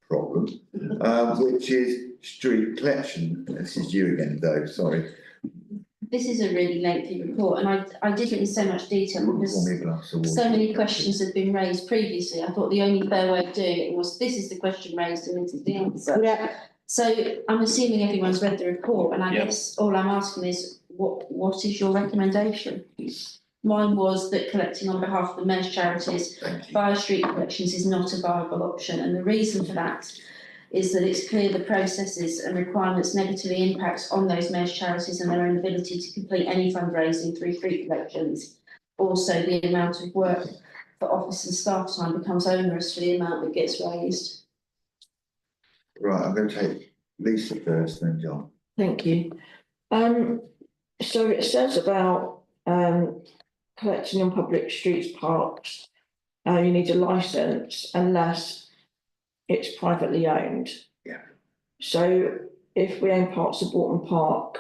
problem, which is street collection. This is you again, though. Sorry. This is a really lengthy report, and I did it in so much detail because Pour me a glass of water. so many questions had been raised previously. I thought the only fair way of doing it was this is the question raised and this is the answer. Yeah. So I'm assuming everyone's read the report, and I Yeah. guess all I'm asking is what is your recommendation? Mine was that collecting on behalf of the mayor's charities Thank you. via street collections is not a viable option, and the reason for that is that it's clear the processes and requirements negatively impact on those mayor's charities and their own ability to complete any fundraising through street collections. Also, the amount of work for office and staff time becomes onerous for the amount that gets raised. Right, I'm going to take Lisa first, then John. Thank you. So it says about collecting on public streets, parks, you need a licence unless it's privately owned. Yeah. So if we own parts of Borton Park,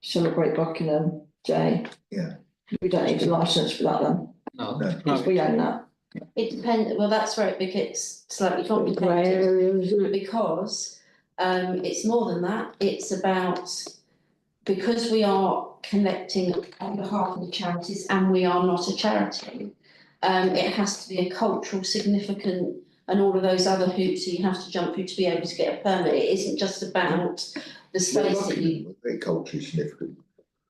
celebrate Buckingham Day. Yeah. We don't need a licence for that then, No. if we own that. It depends, well, that's where it gets slightly Grey complicated. area, isn't it? Because it's more than that, it's about, because we are collecting on behalf of the charities and we are not a charity, it has to be a cultural significant and all of those other hoops that you have to jump through to be able to get a permit. It isn't just about the space that you, Very culturally significant.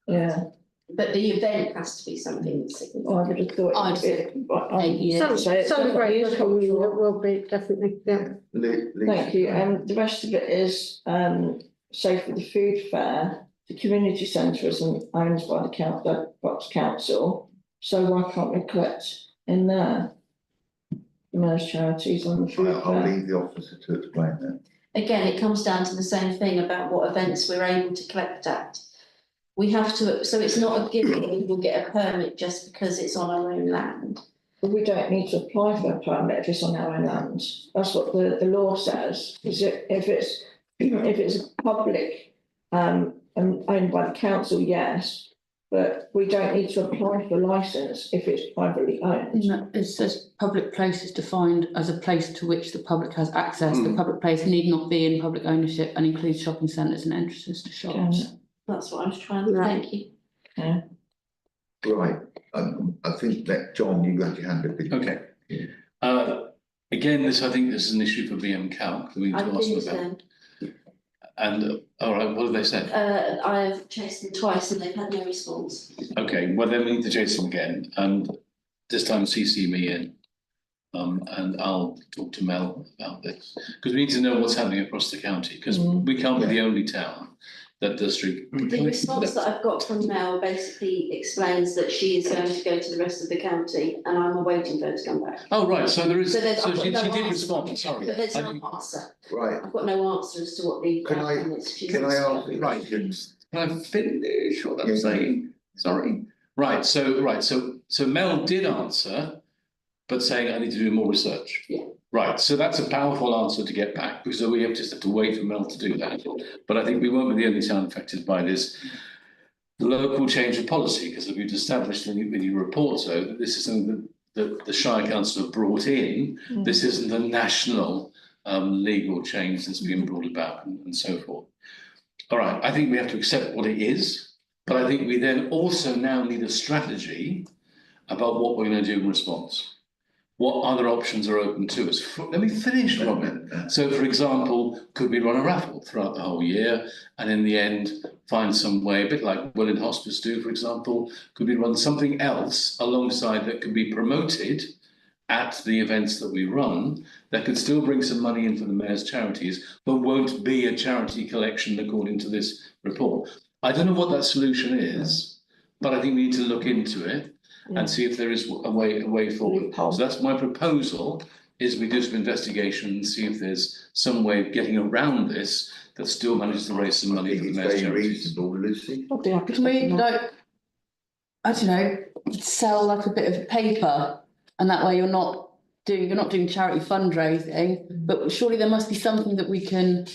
Yeah, but the event has to be something that's I significant. would have thought. I'd it would be, but I- Yeah. Celebrate Buckingham, it will be, definitely, yeah. Thank you. The rest of it is, say for the food fair, the community centre isn't owned by the Bucks Council, so why can't we collect in there? The mayor's charities on the food I'll fair. leave the officer to explain that. Again, it comes down to the same thing about what events we're able to collect at. We have to, so it's not a given that we will get a permit just because it's on our own land. But we don't need to apply for a permit if it's on our own land. That's what the law says, is it, if it's public, and owned by the council, yes. But we don't need to apply for a licence if it's privately owned. No, it says public place is defined as a place to which the public has access. The public place need not be in public ownership and includes shopping centres and entrances to shops. That's what I was trying to, Right. thank you. Yeah. Right, I think that, John, you got your hand up. didn't you? Okay. Again, I think this is an issue for BM Calc that we need I to ask think about. so. And, all right, what have they said? I have chased them twice and they've had no response. Okay, well, then we need to chase them again, and this time CC me in. And I'll talk to Mel about this, because we need to know what's happening across the county, because we can't be the only town that does street. The response that I've got from Mel basically explains that she is going to go to the rest of the county and I'm awaiting for her to come back. Oh, right, so there is, So there's- so I've got she no did answer. respond, sorry. But there's I no didn't- answer. Right, I've got no answer as to what the Can I- outcome is. She's can I ask, not- Right, can I finish what Yeah. I'm saying? Sorry. Right, so Mel did answer, but saying I need to do more research. Yeah. Right, so that's a powerful answer to get back, because we have just have to wait for Mel to do that. But I think we won't be the only town affected by this local change of policy, because we've established in your report, so that this is something that the Shire Council have brought in. This isn't a national legal change that's being brought about and so forth. All right, I think we have to accept what it is, but I think we then also now need a strategy about what we're going to do in response. What other options are open to us? Let me finish, Robin. So, for example, could we run a raffle throughout the whole year and in the end find some way, a bit like Well in Hospice do, for example, could we run something else alongside that could be promoted at the events that we run that could still bring some money in for the mayor's charities, but won't be a charity collection according to this report? I don't know what that solution is, but I think we need to look into it and see if there is a way forward. So that's my proposal, is we do some investigation and see if there's some way of getting around this that still manages to raise some I money think for the it's mayor's very charities. reasonable, Lucy. I'd be happy to Can we, take them. like, I don't know, sell like a bit of paper, and that way you're not doing charity fundraising, but surely there must be something that we can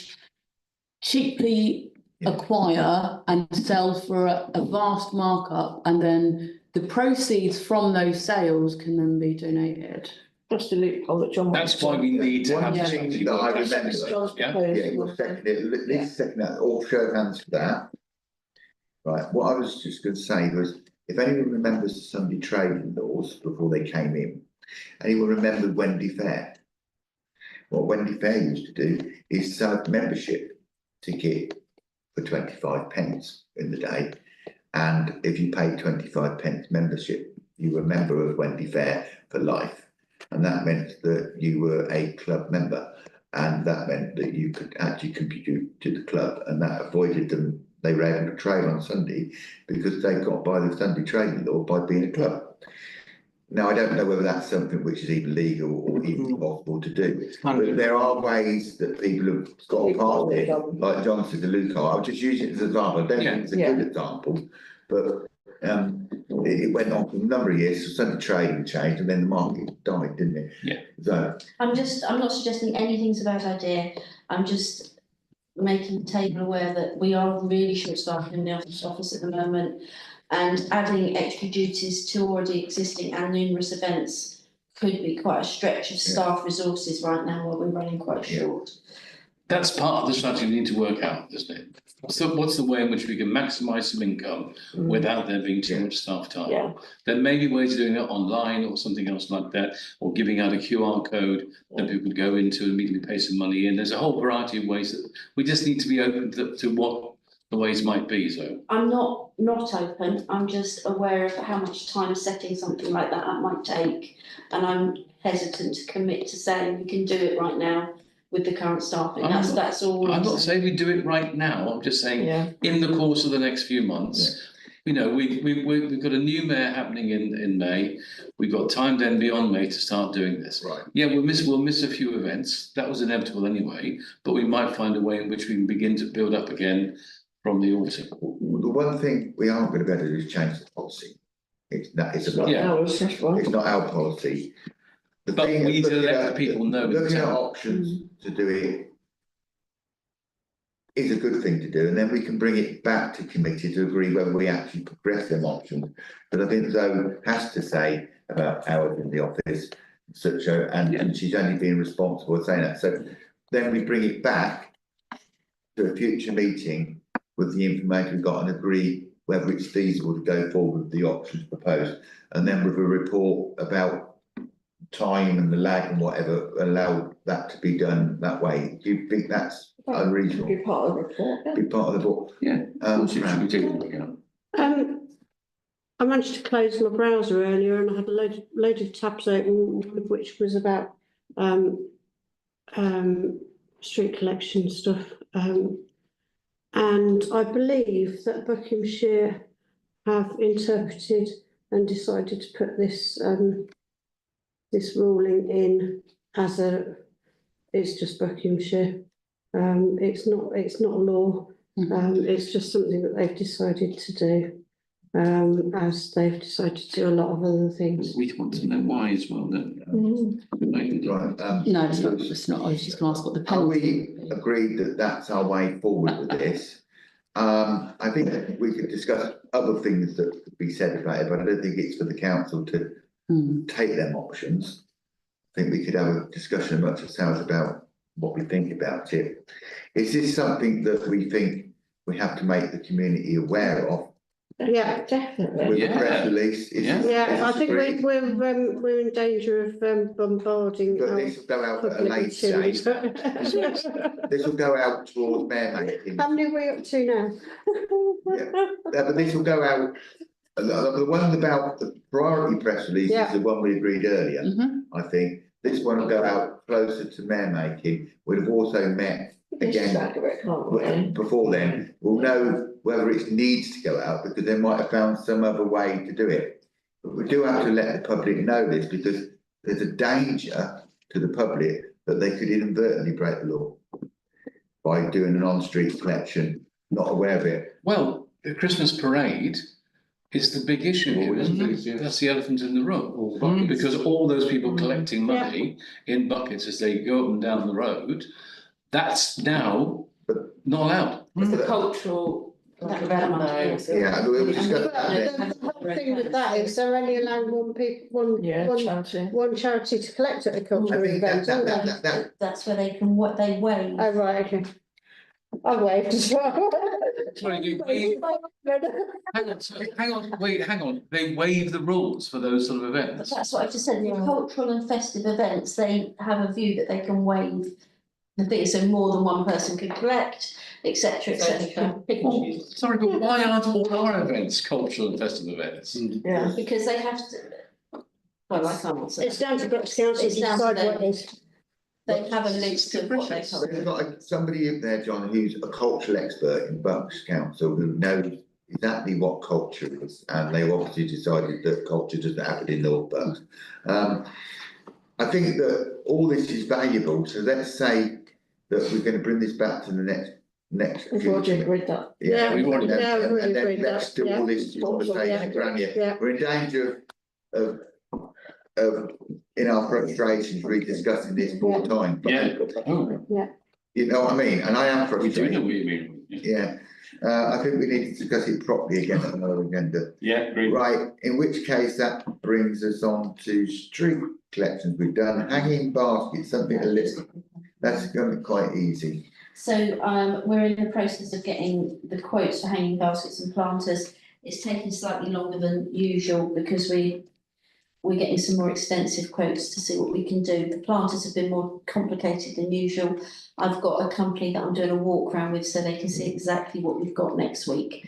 cheaply Yeah. acquire and sell for a vast markup, and then the proceeds from those sales can then be donated. That's the loophole that John. That's why we need to One have thing something. that I like that. remember- John's Yeah. proposed. Yeah, you're second it, at least second that, all show of hands for that. Right, what I was just gonna say was, if anyone remembers the Sunday trading laws before they came in, anyone remember Wendy Fair? What Wendy Fair used to do is sell a membership ticket for 25 pence in the day. And if you paid 25 pence membership, you were a member of Wendy Fair for life. And that meant that you were a club member. And that meant that you could actually contribute to the club, and that avoided them. They were able to trade on Sunday because they got by the Sunday trading law by being a club. Now, I don't know whether that's something which is even legal or even possible to do, but there are ways that people have got past it, like John said, the loophole. I'll just use it as an example. I don't think it's a good example, but it went on for a number of years, so Sunday trading changed, and then the market died, didn't it? Yeah. So I'm not suggesting anything's a bad idea. I'm just making the table aware that we are really short-staffed in the office at the moment, and adding extra duties to already existing and numerous events could be quite a stretch of staff resources right now while we're running quite short. That's part of the strategy we need to work out, isn't it? What's the way in which we can maximise some income without there being too much staff time? Yeah. There may be ways of doing it online or something else like that, or giving out a QR code that people could go into and immediately pay some money in. There's a whole variety of ways that we just need to be open to what the ways might be. So I'm not open. I'm just aware of how much time setting something like that might take, and I'm hesitant to commit to saying we can do it right now with the current staffing. That's all. I'm not saying we do it right now. I'm just saying in the course of the next few months. You know, we've got a new mayor happening in May. We've got time then beyond May to start doing this. Right. Yeah, we'll miss a few events. That was inevitable anyway, but we might find a way in which we can begin to build up again from the autumn. the one thing we aren't going to be able to do is change the policy. It's not our policy. But we need to let the people know. Looking at options to do it is a good thing to do, and then we can bring it back to committee to agree whether we actually progress them options. But I think Zoe has to say about hours in the office, and she's only being responsible for saying that. So then we bring it back to a future meeting with the information we've got and agree whether it's feasible to go forward with the options proposed, and then with a report about time and the lag and whatever, allow that to be done that way. Do you think that's unreasonable? Be part of the report. Be part of the book. Yeah. I managed to close my browser earlier and I had a load of tabs open, one of which was about street collection stuff. And I believe that Buckinghamshire have interpreted and decided to put this this ruling in as it's just Buckinghamshire. It's not a law. It's just something that they've decided to do, as they've decided to do a lot of other things. We want to know why as well, don't we? Right. No, it's not. I was just going to ask what the penalty. We agreed that that's our way forward with this. I think we could discuss other things that could be said about it, but I don't think it's for the council to take them options. I think we could have a discussion amongst ourselves about what we think about it. Is this something that we think we have to make the community aware of? Yeah, definitely. With the press release? I think we're in danger of bombarding. But this will go out at a later stage. This will go out towards mayor making. How many are we up to now? But this will go out. The one about the priority press release is the one we agreed earlier. I think this one will go out closer to mayor making. We'd have also met again before then. We'll know whether it needs to go out because they might have found some other way to do it. But we do have to let the public know this because there's a danger to the public that they could inadvertently break the law by doing an on-street collection, not aware of it. Well, the Christmas parade is the big issue here, isn't it? That's the elephant in the room. Because all those people collecting money in buckets as they go up and down the road, that's now not allowed. It's a cultural Yeah, we'll discuss that next. The whole thing with that is they're only allowing charity. one charity to collect at a I cultural think event, aren't they? that, That's where they can, what they waive. Oh, right, okay. I waved as well. Sorry, hang on, they waive the rules for those sort of But events. that's what I've just said, the cultural and festive events, they have a view that they can waive the thing, so more than one person can collect, etc., etc. Well, sorry, but why aren't all our events cultural and festive events? Yeah. Because they have to, well, I can't answer. It's down to Brooks Council It's to down to decide them. what it is. They have a list of what they we've cover. got somebody in there, John, who's a cultural expert in Bucks Council, who knows exactly what culture is, and they obviously decided that culture doesn't happen in North Bucks. I think that all this is valuable, so let's say that we're going to bring this back to the next. We've already agreed that. Yeah, we've already- yeah, we've And then agreed let's that, do all yeah. this conversation, Grania. Yeah. We're in danger of in our frustrations, rediscussing this all the time. But Yeah. Oh, you know what I mean? And I am we do know frustrated. what you mean. Yeah, I think we need to discuss it properly again on our agenda. Yeah, agreed. Right, in which case that brings us on to street collections. We've done hanging baskets, something a little, that's going to be quite easy. So we're in the process of getting the quotes for hanging baskets and planters. It's taking slightly longer than usual because we're getting some more extensive quotes to see what we can do. The planters have been more complicated than usual. I've got a company that I'm doing a walk around with so they can see exactly what we've got next week.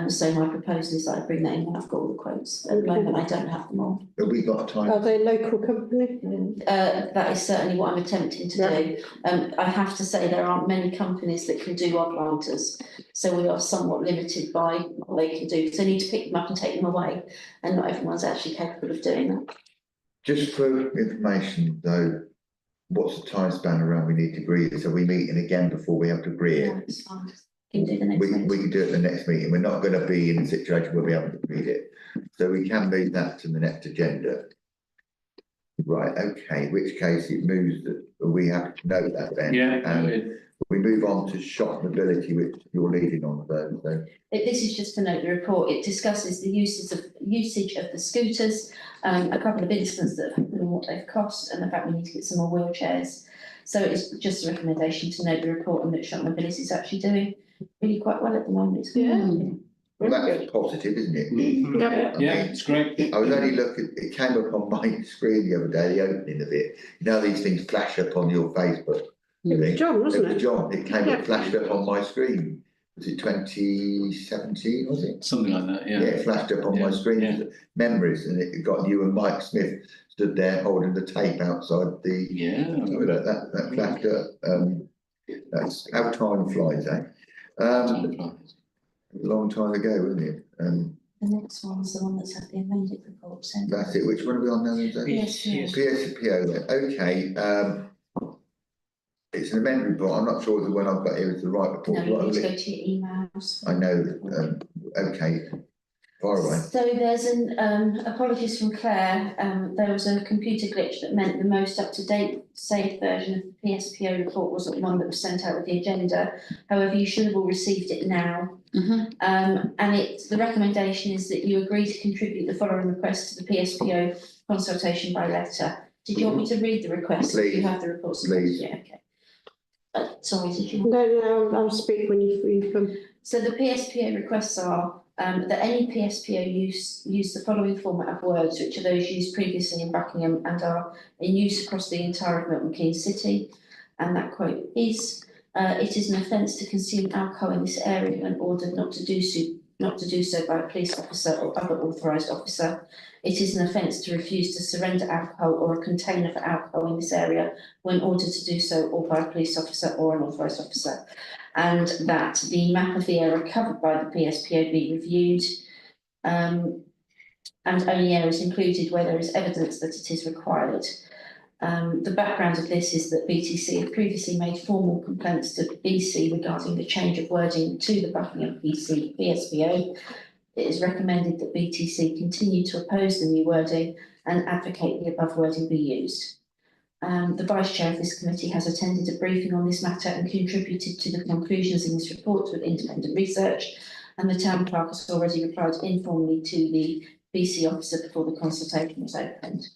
So my proposal is that I bring that in when I've got all the quotes. At the moment, I don't have them all. Have we got time? Are they a local company? That is certainly what I'm attempting to do. I have to say there aren't many companies that can do our planters. So we are somewhat limited by what they can do. So they need to pick them up and take them away. And not everyone's actually capable of doing that. Just for information though, what's the time span around we need to agree this? Are we meeting again before we have to agree No, it? it's fine. You can do the next We meeting. can do it the next meeting. We're not going to be in a situation where we haven't agreed it. So we can move that to the next agenda. Right, okay, in which case it moves that we have to know that then. And we move on to shop mobility, which you're leading on though. So. This is just to note the report. It discusses the usage of the scooters, a couple of incidents that have happened and what they've cost, and the fact we need to get some more wheelchairs. So it's just a recommendation to note the report and that shop mobility is actually doing really quite well at the moment. Yeah. Well, that's positive, isn't it? Yeah, it's great. I was only looking, it came up on my screen the other day, the opening of it. You know, these things flash up on your Facebook. It was John, wasn't it? It was John, it came up, flashed up on my screen. Was it 2017, was it? Something like that, yeah. Yeah, it flashed up on my screen, memories, and it got you and Mike Smith stood there holding the tape outside the. Yeah. That flashed up, that's how time flies, eh? A long time ago, wasn't it? The next one's the one that's had the amended report sent. That's it. Which one are we on now? PSPO. PSPO. Okay. It's an amended report. I'm not sure the one I've got here is the right report. No, you need to go to your emails. I know. Okay. Far away. So there's an apologies from Claire. There was a computer glitch that meant the most up-to-date saved version of the PSPO report wasn't one that was sent out with the agenda. However, you should have all received it now. And the recommendation is that you agree to contribute the following request to the PSPO consultation by letter. Did you want me to read the request? Please. You have the reports. Please. Yeah, okay. Sorry, did you? No, I'll speak when you come. So the PSPO requests are that any PSPO use the following format of words, which are those used previously in Buckingham and are in use across the entire of Milton Keynes City. And that quote is, it is an offence to consume alcohol in this area and ordered not to do so by a police officer or other authorised officer. It is an offence to refuse to surrender alcohol or a container for alcohol in this area when ordered to do so or by a police officer or an authorised officer. And that the map of the area covered by the PSPO be reviewed, and only areas included where there is evidence that it is required. The background of this is that BTC had previously made formal complaints to BC regarding the change of wording to the Buckingham PSPO. It is recommended that BTC continue to oppose the new wording and advocate the above wording be used. The Vice Chair of this committee has attended a briefing on this matter and contributed to the conclusions in this report with independent research. And the town clerk has already replied informally to the BC officer before the consultation was opened.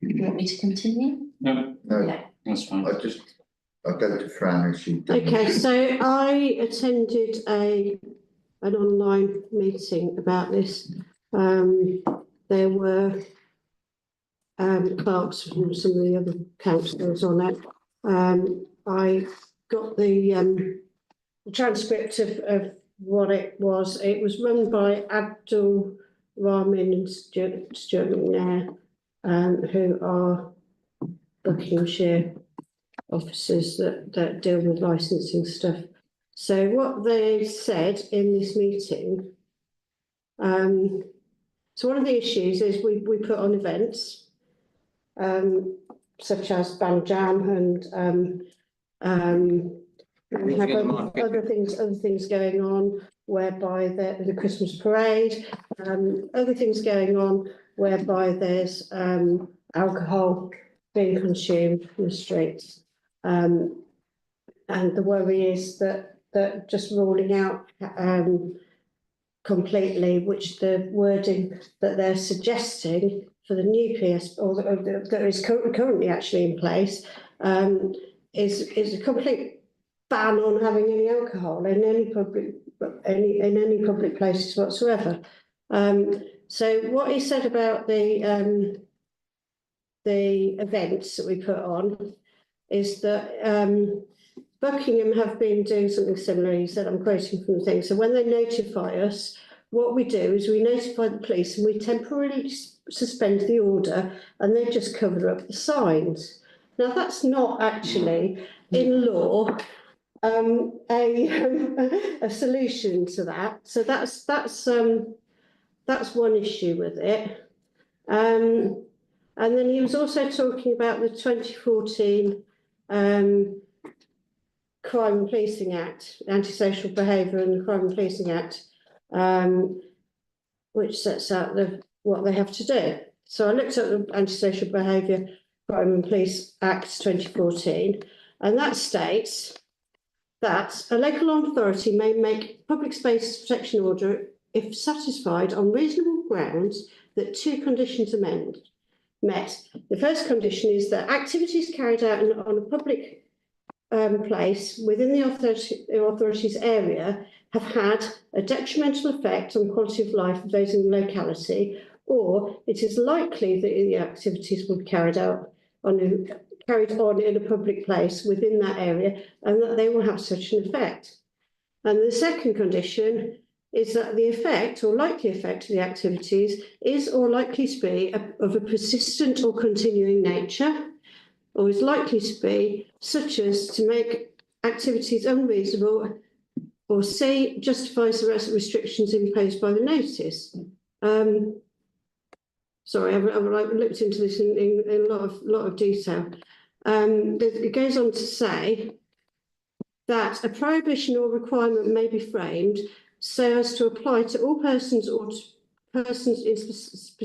Do you want me to continue? No, No, that's fine. I'll go to Fran as she. Okay, so I attended an online meeting about this. There were clerks from some of the other councillors on it. I got the transcript of what it was. It was run by Abdul Rahman and Stuart McNair, who are Buckinghamshire officers that deal with licensing stuff. So what they said in this meeting, so one of the issues is we put on events, such as Bandjam and we have other things going on, whereby the Christmas parade, other things going on whereby there's alcohol being consumed in the streets. And the worry is that just ruling out completely, which the wording that they're suggesting for the new PS, or that is currently actually in place, is a complete ban on having any alcohol in any public places whatsoever. So what he said about the events that we put on is that Buckingham have been doing something similar. He said, I'm quoting from the thing. So when they notify us, what we do is we notify the police and we temporarily suspend the order, and they just cover up the signs. Now that's not actually in law a solution to that. So that's one issue with it. And then he was also talking about the 2014 Crime and Policing Act, Antisocial Behaviour and the Crime and Policing Act, which sets out what they have to do. So I looked at the Antisocial Behaviour Crime and Police Act 2014, and that states that a local authority may make public space protection order if satisfied on reasonable grounds that two conditions are met. The first condition is that activities carried out on a public place within the authority's area have had a detrimental effect on the quality of life of those in the locality, or it is likely that the activities will be carried on in a public place within that area, and that they will have such an effect. And the second condition is that the effect or likely effect of the activities is or likely to be of a persistent or continuing nature, or is likely to be such as to make activities unreasonable, or C, justifies the restrictions imposed by the notice. Sorry, I've looked into this in a lot of detail. It goes on to say that a prohibition or requirement may be framed so as to apply to all persons or to persons in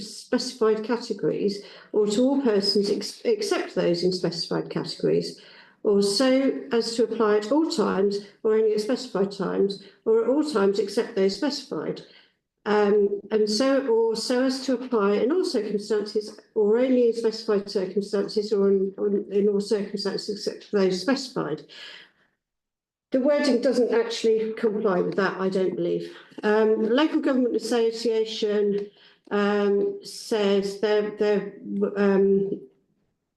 specified categories, or to all persons except those in specified categories, or so as to apply at all times or only at specified times, or at all times except those specified. And so as to apply in all circumstances or only in specified circumstances, or in all circumstances except those specified. The wording doesn't actually comply with that, I don't believe. The Local Government Association says their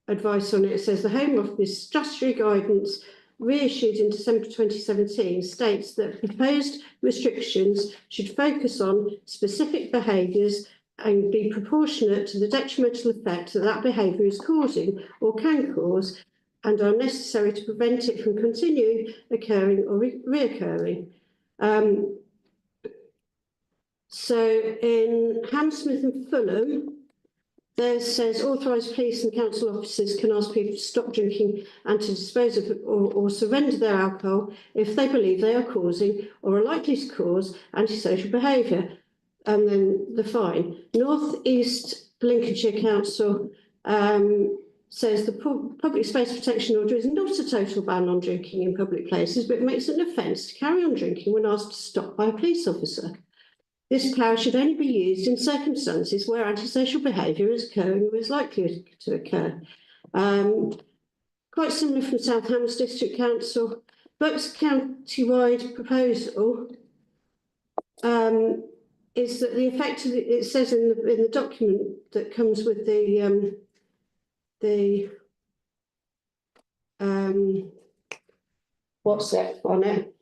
advice on it says the Home Office statutory guidance reissued in December 2017 states that proposed restrictions should focus on specific behaviours and be proportionate to the detrimental effect that behaviour is causing or can cause, and are necessary to prevent it from continuing, occurring or reoccurring. So in Hammersmith and Fulham, there says authorised police and council officers can ask people to stop drinking and to dispose of or surrender their alcohol if they believe they are causing or are likely to cause antisocial behaviour. And then the fine. North East Lincolnshire Council says the public space protection order is not a total ban on drinking in public places, but makes it an offence to carry on drinking when asked to stop by a police officer. This power should only be used in circumstances where antisocial behaviour is occurring or is likely to occur. Quite similar from South Hams District Council. Bucks county-wide proposal is that the effect of it says in the document that comes with the what's it on it?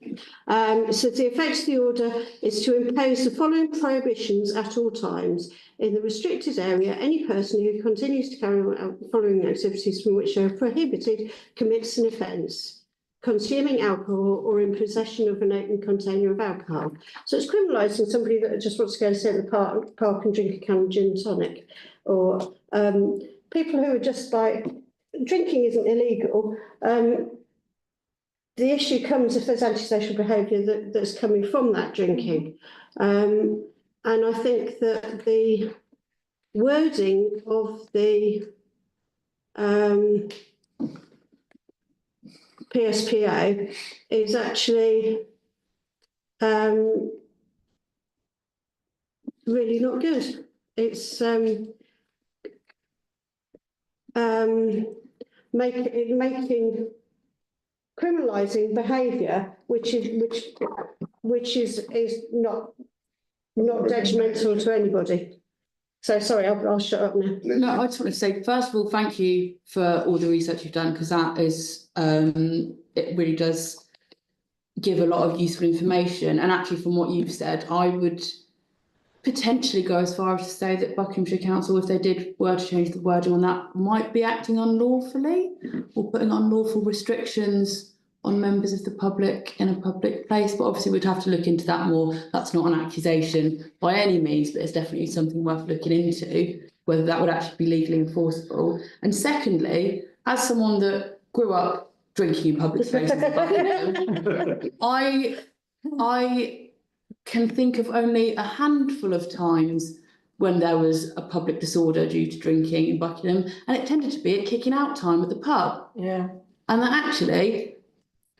So the effect of the order is to impose the following prohibitions at all times. In the restricted area, any person who continues to carry out the following activities from which they are prohibited commits an offence: consuming alcohol or in possession of an open container of alcohol. So it's criminalising somebody that just wants to go and sit in the park and drink a can of gin and tonic, or people who are just like, drinking isn't illegal. The issue comes if there's antisocial behaviour that's coming from that drinking. And I think that the wording of the PSPO is actually really not good. It's making criminalising behaviour which is not detrimental to anybody. So sorry, I'll shut up now. No, I just want to say, first of all, thank you for all the research you've done, because that is, it really does give a lot of useful information. And actually, from what you've said, I would potentially go as far as to say that Buckinghamshire Council, if they were to change the wording on that, might be acting unlawfully or putting unlawful restrictions on members of the public in a public place. But obviously we'd have to look into that more. That's not an accusation by any means, but it's definitely something worth looking into, whether that would actually be legally enforceable. And secondly, as someone that grew up drinking in public spaces in Buckingham, I can think of only a handful of times when there was a public disorder due to drinking in Buckingham, and it tended to be at kicking out time at the pub. Yeah. And that actually,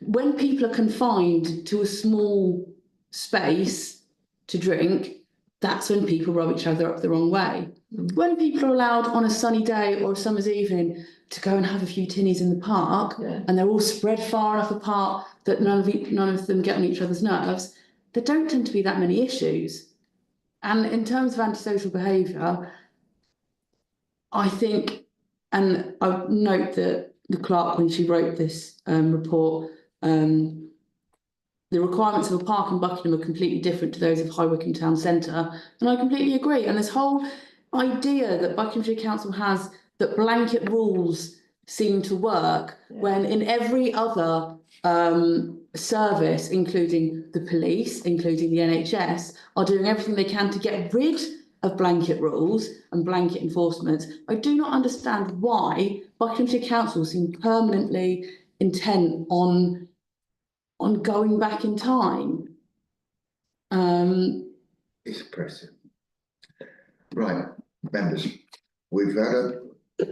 when people are confined to a small space to drink, that's when people rub each other up the wrong way. When people are allowed on a sunny day or a summer's evening to go and have a few tinnies in the park, and they're all spread far enough apart that none of them get on each other's nerves, there don't tend to be that many issues. And in terms of antisocial behaviour, I think, and I note that the clerk, when she wrote this report, the requirements of a park in Buckingham are completely different to those of High Wycombe Town Centre, and I completely agree. And this whole idea that Buckinghamshire Council has that blanket rules seem to work, when in every other service, including the police, including the NHS, are doing everything they can to get rid of blanket rules and blanket enforcement. I do not understand why Buckinghamshire Council seem permanently intent on going back in time. It's oppressive. Right, members, we've had a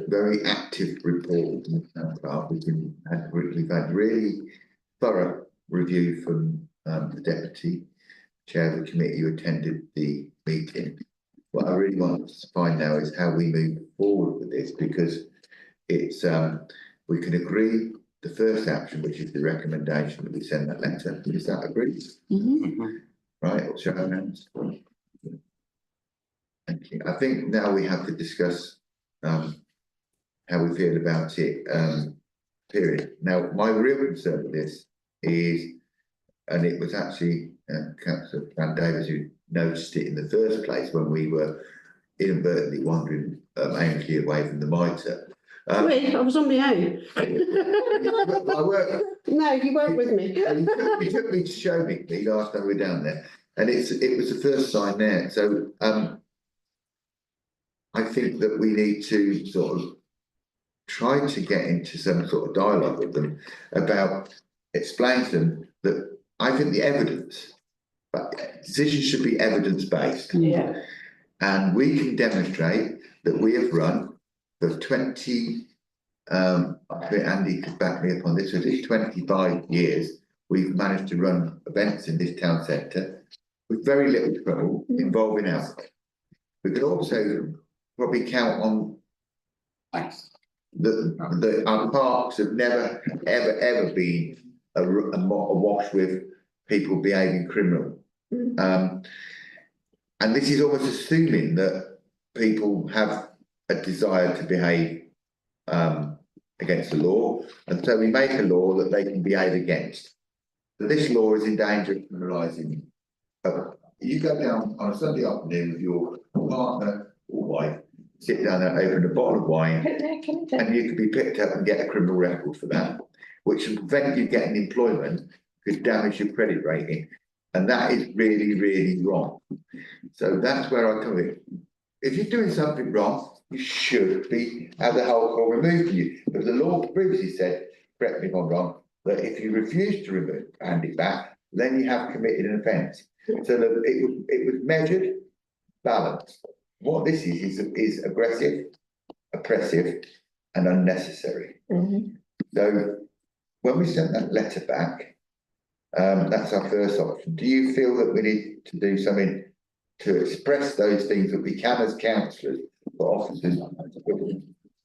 very active report from the town clerk. We've had really thorough review from the deputy chair of the committee who attended the meeting. What I really want to find now is how we move forward with this, because it's we can agree the first action, which is the recommendation that we send that letter. Is that agreed? Right, show of hands. Thank you. I think now we have to discuss how we feel about it, period. Now, my real concern with this is, and it was actually Councillor Van Davis who noticed it in the first place when we were inadvertently wandering aimlessly away from the mitre. Wait, I was on my own. I work. No, you weren't with me. You took me to show me last time we were down there, and it was the first sign there. So I think that we need to sort of try to get into some sort of dialogue with them about explaining to them that I think the evidence, but decisions should be evidence-based. Yeah. And we can demonstrate that we have run for 20 I think Andy could back me up on this. For this 25 years, we've managed to run events in this town centre with very little trouble involving alcohol. We could also probably count on the our parks have never ever been a wash with people behaving criminal. And this is almost assuming that people have a desire to behave against the law, and so we make a law that they can behave against. So this law is in danger of criminalising. You go down on a Sunday afternoon with your partner or wife, sit down and open a bottle of wine, and you could be picked up and get a criminal record for that, which would prevent you getting employment, could damage your credit rating, and that is really, really wrong. So that's where I come in. If you're doing something wrong, you should have the alcohol removed from you. But the law previously said, correct me if I'm wrong, that if you refuse to hand it back, then you have committed an offence. So that it was measured, balanced. What this is aggressive, oppressive, and unnecessary. So when we sent that letter back, that's our first option. Do you feel that we need to do something to express those things that we can as councillors, for officers?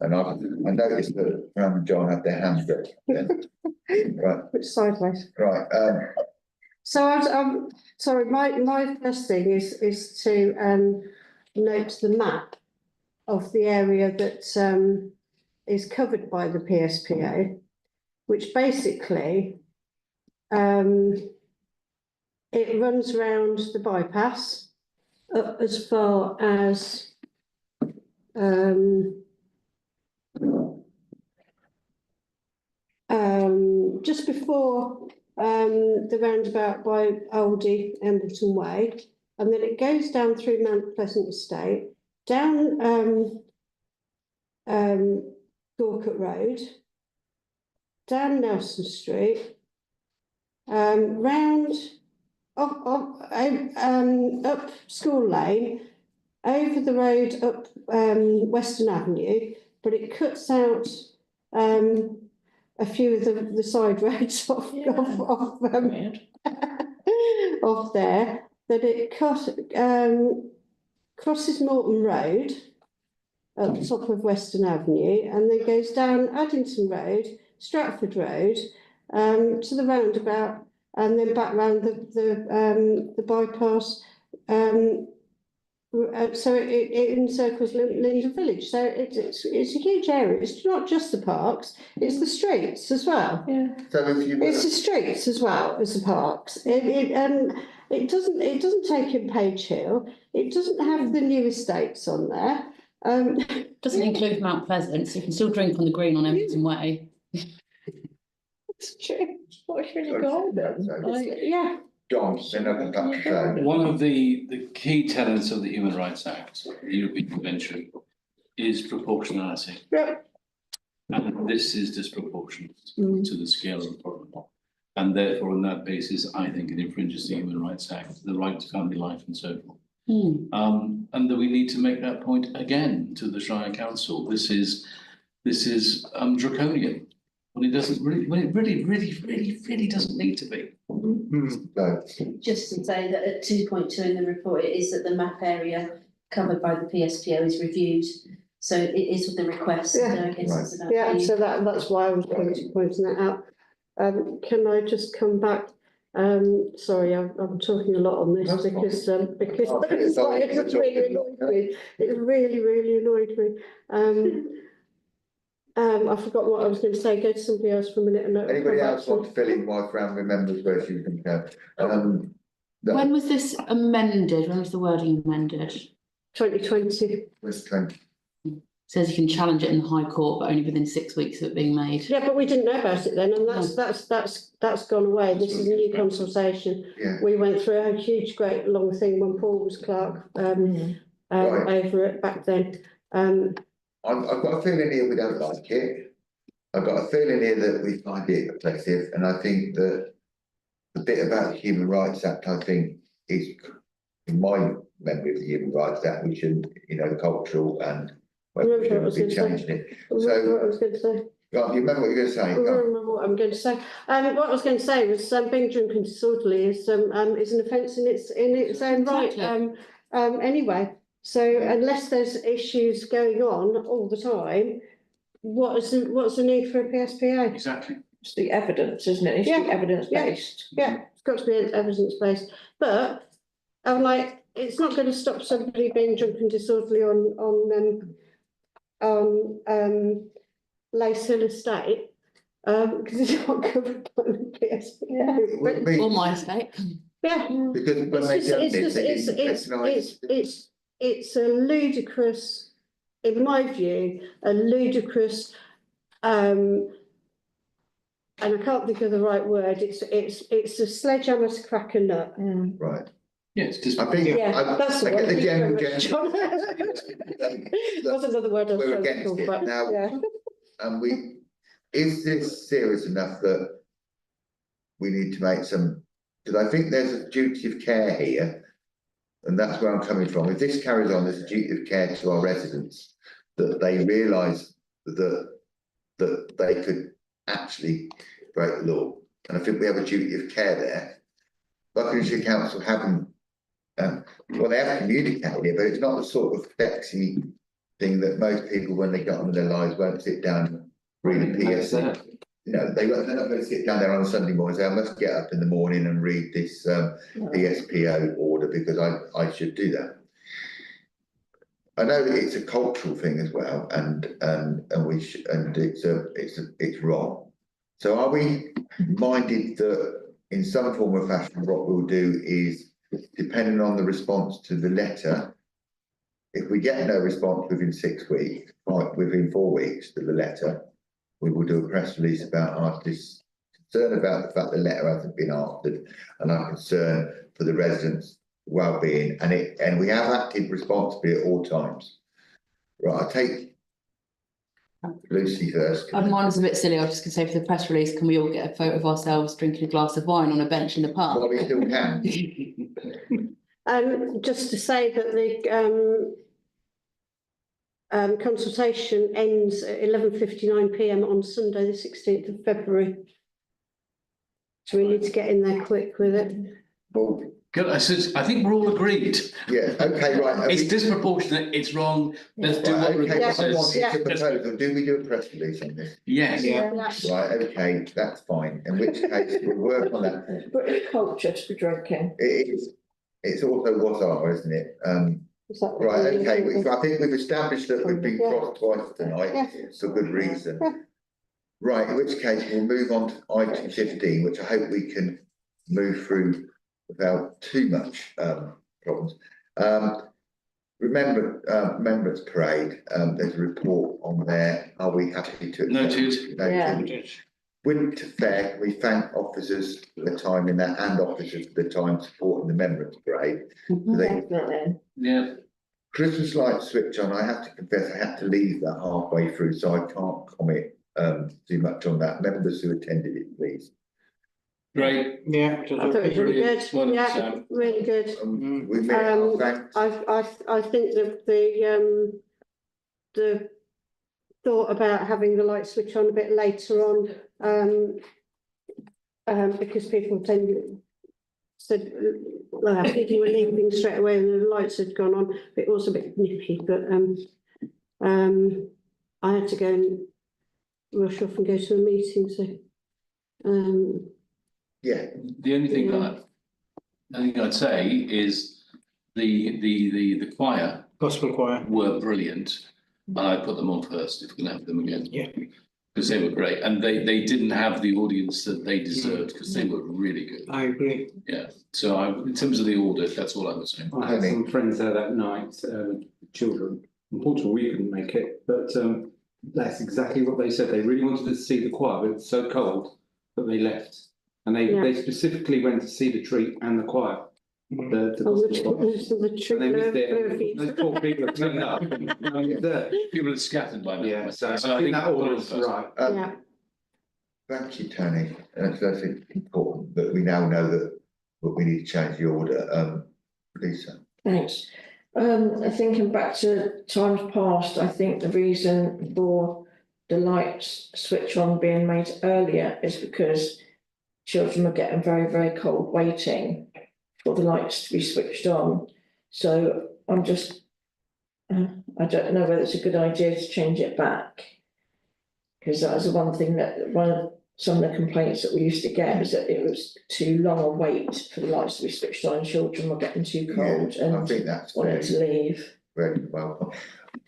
And I noticed that Fran and John had their hands up. Right. Which sideways. Right. So I'm sorry, my first thing is to note the map of the area that is covered by the PSPA, which basically it runs around the bypass up as far as just before the roundabout by Aldi, Embleton Way, and then it goes down through Mount Pleasant Estate, down Dorset Road, down Nelson Street, round up School Lane, over the road up Western Avenue, but it cuts out a few of the side roads off there. That it crosses Morton Road at the top of Western Avenue, and then goes down Addington Road, Stratford Road, to the roundabout, and then back round the bypass. So it encircles Linden Village. So it's a huge area. It's not just the parks; it's the streets as well. Yeah. So if you It's the streets as well as the parks. It doesn't take in Page Hill. It doesn't have the new estates on there. Doesn't include Mount Pleasant, so you can still drink on the green on Embleton Way. It's true. What's really gone? Yeah. John, then I can come to say. One of the key tenets of the Human Rights Act, the European Convention, is proportionality. Yep. And this is disproportionate to the scale of the problem. And therefore, on that basis, I think it infringes the Human Rights Act, the right to family life and so forth. And that we need to make that point again to the Shire Council. This is draconian. When it doesn't really doesn't need to be. No. Just to say that at 2.2 in the report, it is that the map area covered by the PSPO is reviewed. So it is with the request. Yeah. So I guess it's about Yeah, the- so that's why I was pointing that out. Can I just come back? Sorry, I'm talking a lot on this because it really annoyed me. I forgot what I was going to say. Go to somebody else for a minute. And Anybody else want to fill in while Fran remembers where she was going to go? When was this amended? When was the wording amended? 2020. Was 20. Says you can challenge it in the High Court, but only within 6 weeks of it being made. Yeah, but we didn't know about it then, and that's gone away. This is a new consultation. Yeah. We went through a huge, great long thing when Paul was clerk over it back then. I've got a feeling here we don't like it. I've got a feeling here that we find it oppressive, and I think that the bit about the Human Rights Act, I think, is in my memory of the Human Rights Act, which is, the cultural and Well, we Remember what I was shouldn't be gonna say. changing it. Remember what I was going to say. Go on, you remember what you're going to say? I Go on. remember what I'm going to say. What I was going to say was being drunk and disorderly is an offence in its own right. Exactly. Anyway, so unless there's issues going on all the time, what's the need for a PSPA? Exactly. It's the evidence, isn't it? It needs to be evidence-based. Yeah, it's got to be evidence-based, but I'm like, it's not going to stop somebody being drunk and disorderly on Lace Hill Estate, because it's not covered by the PSPA. Well, it means- Or my estate. Yeah. Because when they done this, they didn't recognise. It's a ludicrous, in my view, a ludicrous, and I can't think of the right word, it's a sledgehammer to crack a nut. Right. Yeah, it's just. I think, Yeah, that's the I one. get the Thank you general very much, John. That's another word I was We're trying to against talk it about, now. yeah. And is this serious enough that we need to make some, because I think there's a duty of care here, and that's where I'm coming from. If this carries on, there's a duty of care to our residents, that they realise that they could actually break the law. And I think we have a duty of care there. Buckinghamshire Council haven't, well, they have communicated it, but it's not the sort of sexy thing that most people, when they get on with their lives, won't sit down and read a PSC. You know, they're not going to sit down there on a Sunday morning and say, I must get up in the morning and read this PSPO order because I should do that. I know that it's a cultural thing as well, and it's wrong. So are we minded that in some form or fashion, what we'll do is, depending on the response to the letter, if we get no response within 6 weeks, like within 4 weeks to the letter, we will do a press release about our concern about the fact the letter hasn't been answered and our concern for the residents' well-being, and we have acted responsibly at all times. Right, I'll take Lucy first. Mine was a bit silly. I was just going to say for the press release, can we all get a photo of ourselves drinking a glass of wine on a bench in the park? Well, we still can. Just to say that the consultation ends at 11:59 PM on Sunday, the 16th of February. So we need to get in there quick with it. Well, Good, I think we're all agreed. yeah, okay, right. It's disproportionate, it's wrong, let's do Right, what okay, report I says. wanted to propose, do we do a press release on this? Yes. Yeah. Right, okay, that's fine, in which case we'll work on that. British culture to be drinking. It's also what are, isn't it? Is that what Right, we need okay, to do? I think we've established that we've been crossed twice tonight, for good reason. Right, in which case we'll move on to item 15, which I hope we can move through without too much problems. Remembrance Parade, there's a report on there. Are we happy to? Noted. Noted. Winter Fair, we thank officers for their time in that and officers for their time supporting the Remembrance Parade. Definitely. Yeah. Christmas lights switch on, I have to confess, I had to leave that halfway through, so I can't comment too much on that. Members who attended it, please. Great. Yeah. I thought it was really good, Well done, yeah, Sam. really good. We met our thanks. I think that the thought about having the light switch on a bit later on, because people said, well, people were leaving straight away and the lights had gone on, but it was a bit nippy, but I had to go and rush off and go to a meeting, so Yeah, The only thing I'd say is the choir Gospel choir. were brilliant, and I put them on first if we can have them again. Yeah. Because they were great, and they didn't have the audience that they deserved, because they were really good. I agree. Yeah, so in terms of the order, that's all I was saying. I had some friends there that night, children. Unfortunately, we couldn't make it, but that's exactly what they said. They really wanted to see the choir, but it's so cold that they left. And they specifically went to see the treat and the choir. The gospel choir. And they missed it. Those poor people have turned up. People are scattered by now. Yeah, so I I think think that order's first. right. yeah. thank you, Tony. That's important that we now know that we need to change the order. Lisa. Thanks. Thinking back to times past, I think the reason for the lights switch on being made earlier is because children are getting very, very cold waiting for the lights to be switched on. So I'm just, I don't know whether it's a good idea to change it back. Because that was the one thing that some of the complaints that we used to get is that it was too long a wait for the lights to be switched on, and children were getting too cold I and think that's wanted to leave. very welcome.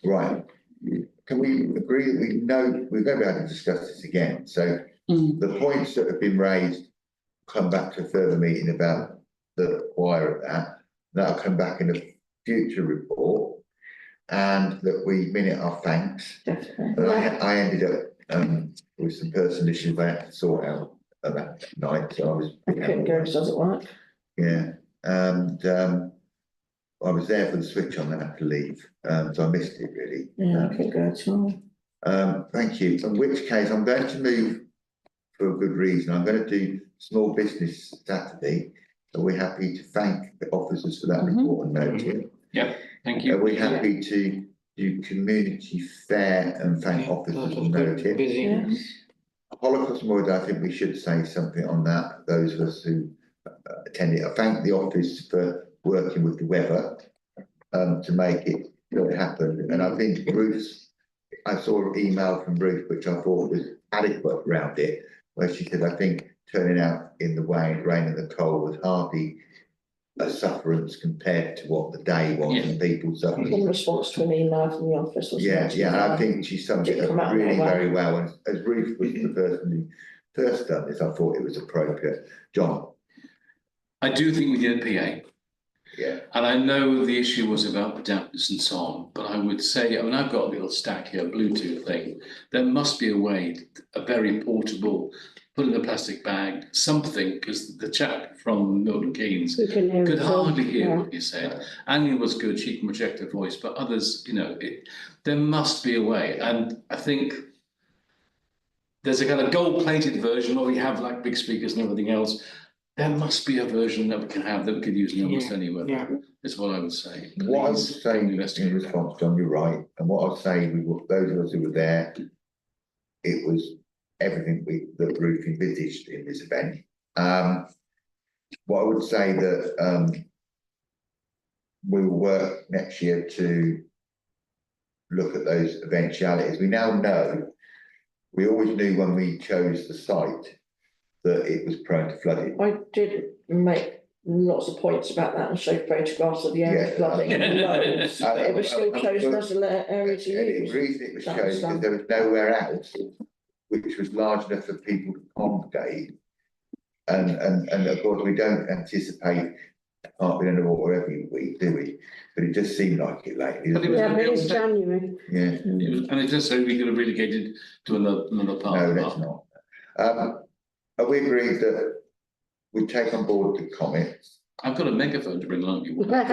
Right, can we agree that we know, we're going to be able to discuss this again, so the points that have been raised come back to a further meeting about the choir of that'll come back in a future report, and that we minute our thanks. Definitely. And I ended up with some personal issues I had to sort out that night, so I couldn't go, it doesn't work. yeah, and I was there for the switch on, then I had to leave, so I missed it really. Yeah, I couldn't go at all. Thank you, in which case I'm going to move for a good reason. I'm going to do small business Saturday. Are we happy to thank the officers for that report and note? Yeah, thank you. Are we happy to do community fair and thank officers and note? Yes. Holocaust Memorial, I think we should say something on that. Those of us who attended, I thank the office for working with the weather to make it happen. And I think Ruth's, I saw an email from Ruth which I thought was adequate around it, where she said, I think turning out in the rain and the cold was hardly a sufferance compared to what the day was and people suffering. In response to an email from the office, wasn't it? Yeah, I think she summed it up really very well. And as Ruth was the person who first done this, I thought it was appropriate. John? I do think we did a PA. Yeah. And I know the issue was about the dampness and so on, but I would say, I mean, I've got a little stack here, a Bluetooth thing. There must be a way, a very portable, put in a plastic bag, something, because the chap from Milton Keynes could hardly hear what he said. Annie was good, she can project her voice, but others, you know, there must be a way. And I think there's a kind of gold-plated version where we have like big speakers and everything else. There must be a version that we can have that we could use in almost anywhere. Yeah, is what I would say. What I was saying in response, John, you're right. And what I was saying, those of us who were there, it was everything that Ruth envisaged in this event. What I would say that we will work next year to look at those eventualities. We now know, we always knew when we chose the site that it was prone to flooding. I did make lots of points about that and show photographs of the area flooding. It was still chosen as an area to use. The reason it was chosen because there was nowhere else which was large enough for people to congregate. And of course we don't anticipate can't be underwater every week, do we? But it just seemed like it lately. But it's January. Yeah. And it just so we could have relegated to another part. No, let's not. Are we agreed that we take on board the comments? I've got a megaphone to bring along you. I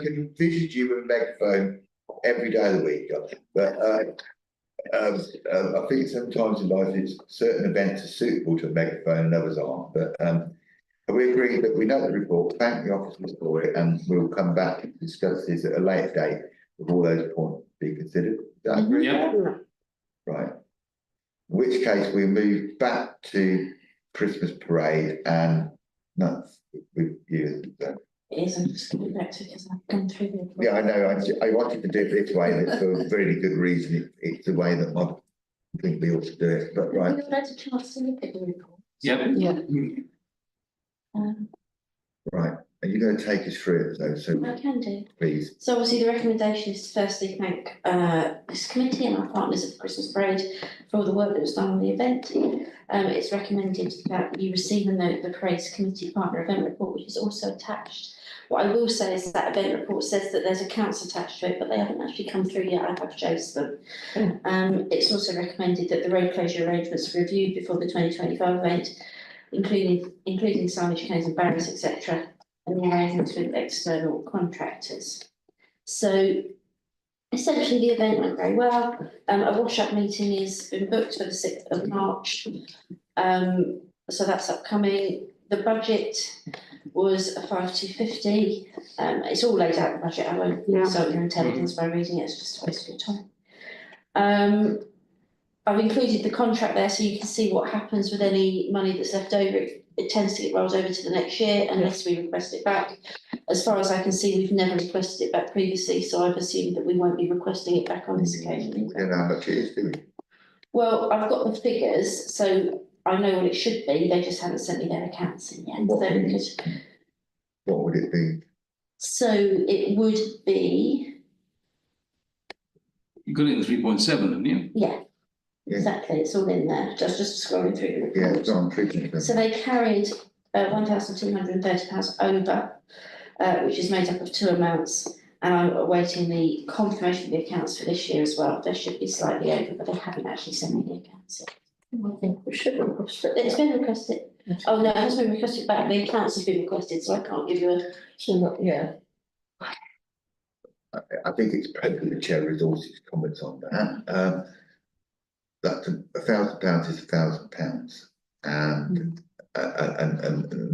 can visit you with a megaphone every day of the week, but I think sometimes in life it's certain events are suitable to a megaphone and others aren't. But are we agreed that we know the report, thank the officers for it, and we'll come back and discuss this at a later date with all those points to be considered? Is that agreed? Yeah. Right. In which case we move back to Christmas parade and nuts with you. It is, I'm just going back to it because I've gone through the. Yeah, I know. I wanted to do it this way, and it's for a very good reason. It's the way that I think we ought to do it. But right. Have you had a chance to look at the report? Yeah. Yeah. Right. Are you going to take us through it though? So I can do. please. So obviously the recommendation is to firstly thank this committee and our partners at the Christmas Parade for all the work that was done on the event. It's recommended that you receive and note the Parade's committee partner event report, which is also attached. What I will say is that event report says that there's accounts attached to it, but they haven't actually come through yet. I have chosen them. It's also recommended that the road closure arrangements are reviewed before the 2025 event, including signage cones and barriers, etc. and liaising with external contractors. So essentially the event went very well. A wash-up meeting has been booked for the 6th of March. So that's upcoming. The budget was a 5250. It's all laid out in the budget. I won't insult your intelligence by reading it. It's just a waste of your time. I've included the contract there so you can see what happens with any money that's left over. It tends to get rolled over to the next year unless we request it back. As far as I can see, we've never requested it back previously, so I've assumed that we won't be requesting it back on this occasion. We don't know how much it is, do we? Well, I've got the figures, so I know what it should be. They just haven't sent me their accounts in yet. What would it be? So it would be, You got it in 3.7, haven't you? yeah, exactly. It's all in there. Just scrolling through the report. Yeah, it's on treatment. So they carried £1,230 over, which is made up of two amounts. And I'm awaiting the confirmation of the accounts for this year as well. They should be slightly over, but they haven't actually sent me the accounts yet. I think we should request it. It's been requested. Oh, no, it hasn't been requested back. The accounts has been requested, so I can't give you a. So not, yeah. I think it's appropriate the chair resources comments on that. That £1,000 is £1,000, and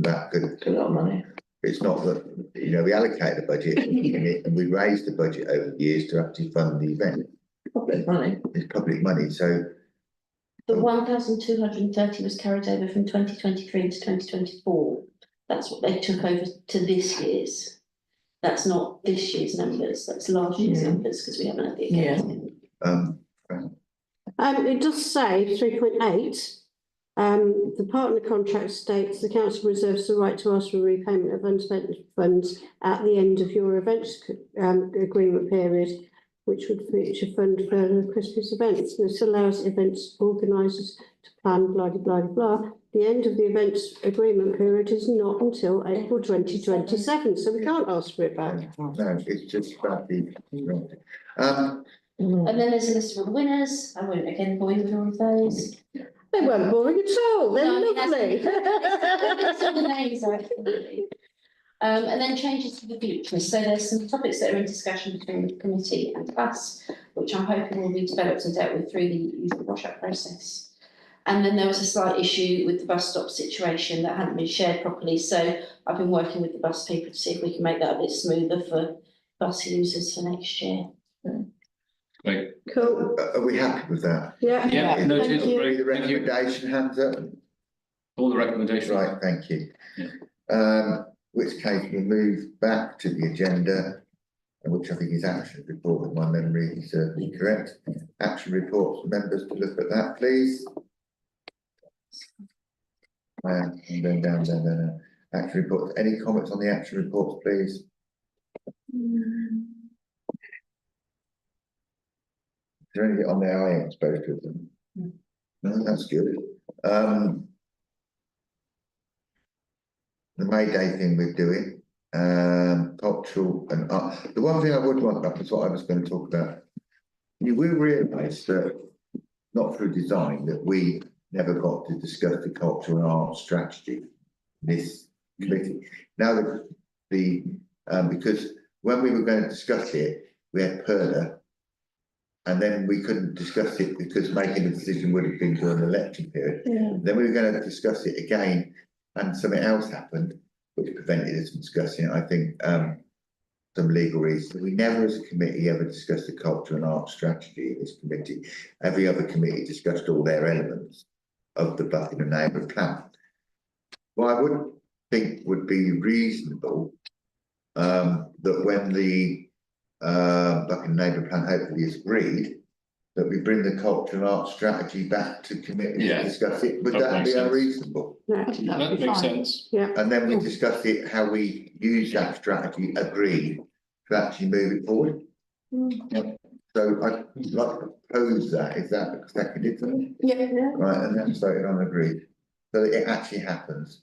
that could. It's a lot of money. It's not that, you know, we allocate the budget and we raise the budget over the years to actually fund the event. Public money. It's public money, so. The 1,230 was carried over from 2023 to 2024. That's what they took over to this year's. That's not this year's numbers, that's last year's numbers, because we haven't had the accounts. It does say 3.8. The partner contract states the council reserves the right to ask for repayment of unspent funds at the end of your events agreement period, which would feature fund further Christmas events. This allows events organisers to plan blah, blah, blah, blah. The end of the events agreement period is not until April 2027, so we can't ask for it back. No, it's just about the. And then there's a list of all the winners. I won't again bore you with all of those. They weren't boring at all, they're No, lovely. It's all the names are actually. And then changes to the future. So there's some topics that are in discussion between the committee and us, which I'm hoping will be developed and dealt with through the usual wash-up process. And then there was a slight issue with the bus stop situation that hadn't been shared properly. So I've been working with the bus people to see if we can make that a bit smoother for bus users for next year. Great. Cool. Are we happy with that? Yeah. Yeah, noted. you. Great. The Thank you. recommendation, hands up. All the recommendations. Right, thank you. Yeah. Which case we move back to the agenda, which I think is action report, if my memory is correct. Action reports, members to look at that, please. And then down. Action reports. Any comments on the action reports, please? Is there anything on there I ain't exposed to them? No, that's good. The May Day thing we're doing, cultural and art. The one thing I would want up is what I was going to talk about. You will realise that, not through design, that we never got to discuss the cultural and art strategy. This committee. Now because when we were going to discuss it, we had Perda, and then we couldn't discuss it because making a decision would have been during the election period. Yeah. Then we were going to discuss it again, and something else happened which prevented us from discussing it. I think some legal reasons. We never as a committee ever discussed the culture and art strategy in this committee. Every other committee discussed all their elements of the Buckingham neighbourhood plan. What I would think would be reasonable, that when the Buckingham neighbourhood plan hopefully is agreed, that we bring the culture and art strategy back to committee to discuss it. Would that be unreasonable? That makes sense. Yeah. And then we discuss it, how we use that strategy agreed to actually move it forward. So I'd like to propose that. Is that seconded? Yeah. Right, and that's voted on agreed. So that it actually happens.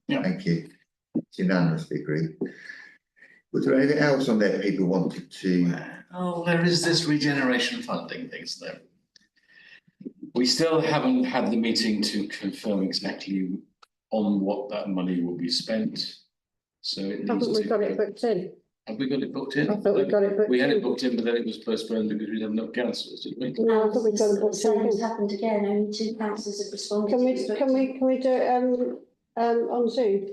Yeah. Thank you. It's unanimously agreed. Was there anything else on there people wanted to? Oh, there is this regeneration funding thing, so we still haven't had the meeting to confirm exactly on what that money will be spent. So it needs Haven't we to. got it booked in? Have we got it booked in? I thought we got it booked in. We had it booked in, but then it was postponed because we didn't have councillors, didn't we? No, I thought we got it The booked same has in. happened again. Only two councillors have responded. Can we do it on Zoom?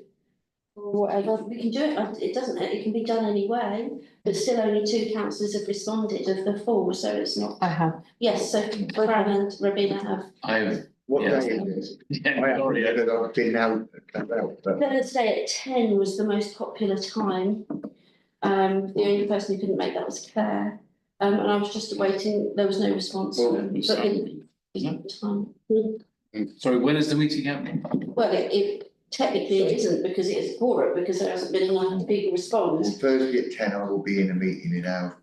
or whatever. We can do it, it doesn't, it can be done anyway, but still only 2 councillors have responded of the 4, so it's not. I have. Yes, so Fran and Rabina have. I've, What Yeah. day is it? yeah, I haven't sorry, read it, I've been out, but Thursday at 10 was the most popular time. The only person who couldn't make that was Claire. And I was just waiting, there was no response. Well, But in time. sorry, when is the meeting happening? Well, it technically it isn't because it is for it, because there hasn't been enough people respond. Thursday at 10, I will be in a meeting in Alfred.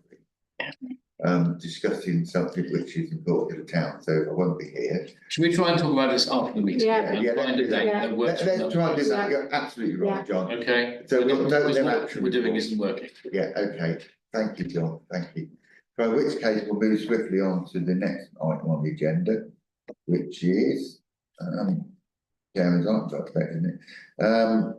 Discussing something which is important to the town, so I won't be here. Should we try and talk about this after the meeting? Yeah. And find a date that works. Let's try and do for that, you're absolutely right, John. Okay. So we'll note Because them what action we're doing reports. isn't working. Yeah, okay, thank you, John, thank you. So in which case we'll move swiftly on to the next item on the agenda, which is, Chairman's item, isn't it?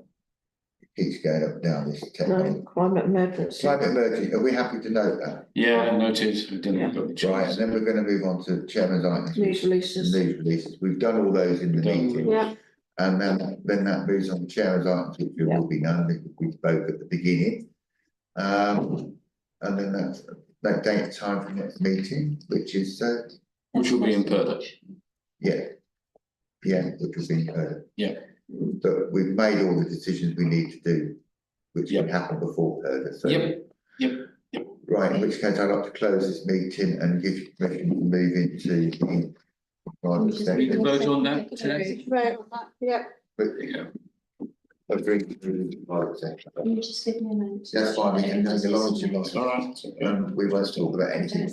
It keeps going up and down this technical. Climate emergency. Climate emergency, are we happy to note that? Yeah, noted. We didn't have got the Right, chance. and then we're gonna move on to Chairman's items. News releases. News releases, we've done all those in the Done. meeting. Yeah. And then that moves on to Chairman's items, which will be none, because we spoke at the beginning. And then that's that date time for next meeting, which is, Which will be in Perth. yeah. Yeah, which will be, Yeah. But we've made all the decisions we need to do, which can happen before further, so. Yep. Right, in which case I'd like to close this meeting and give you permission to move into the private We session. can vote on that today. Right, yeah. But There you go. agree to the private session. Can you just give me a moment? That's fine, we can take a long, All right. we won't talk about anything.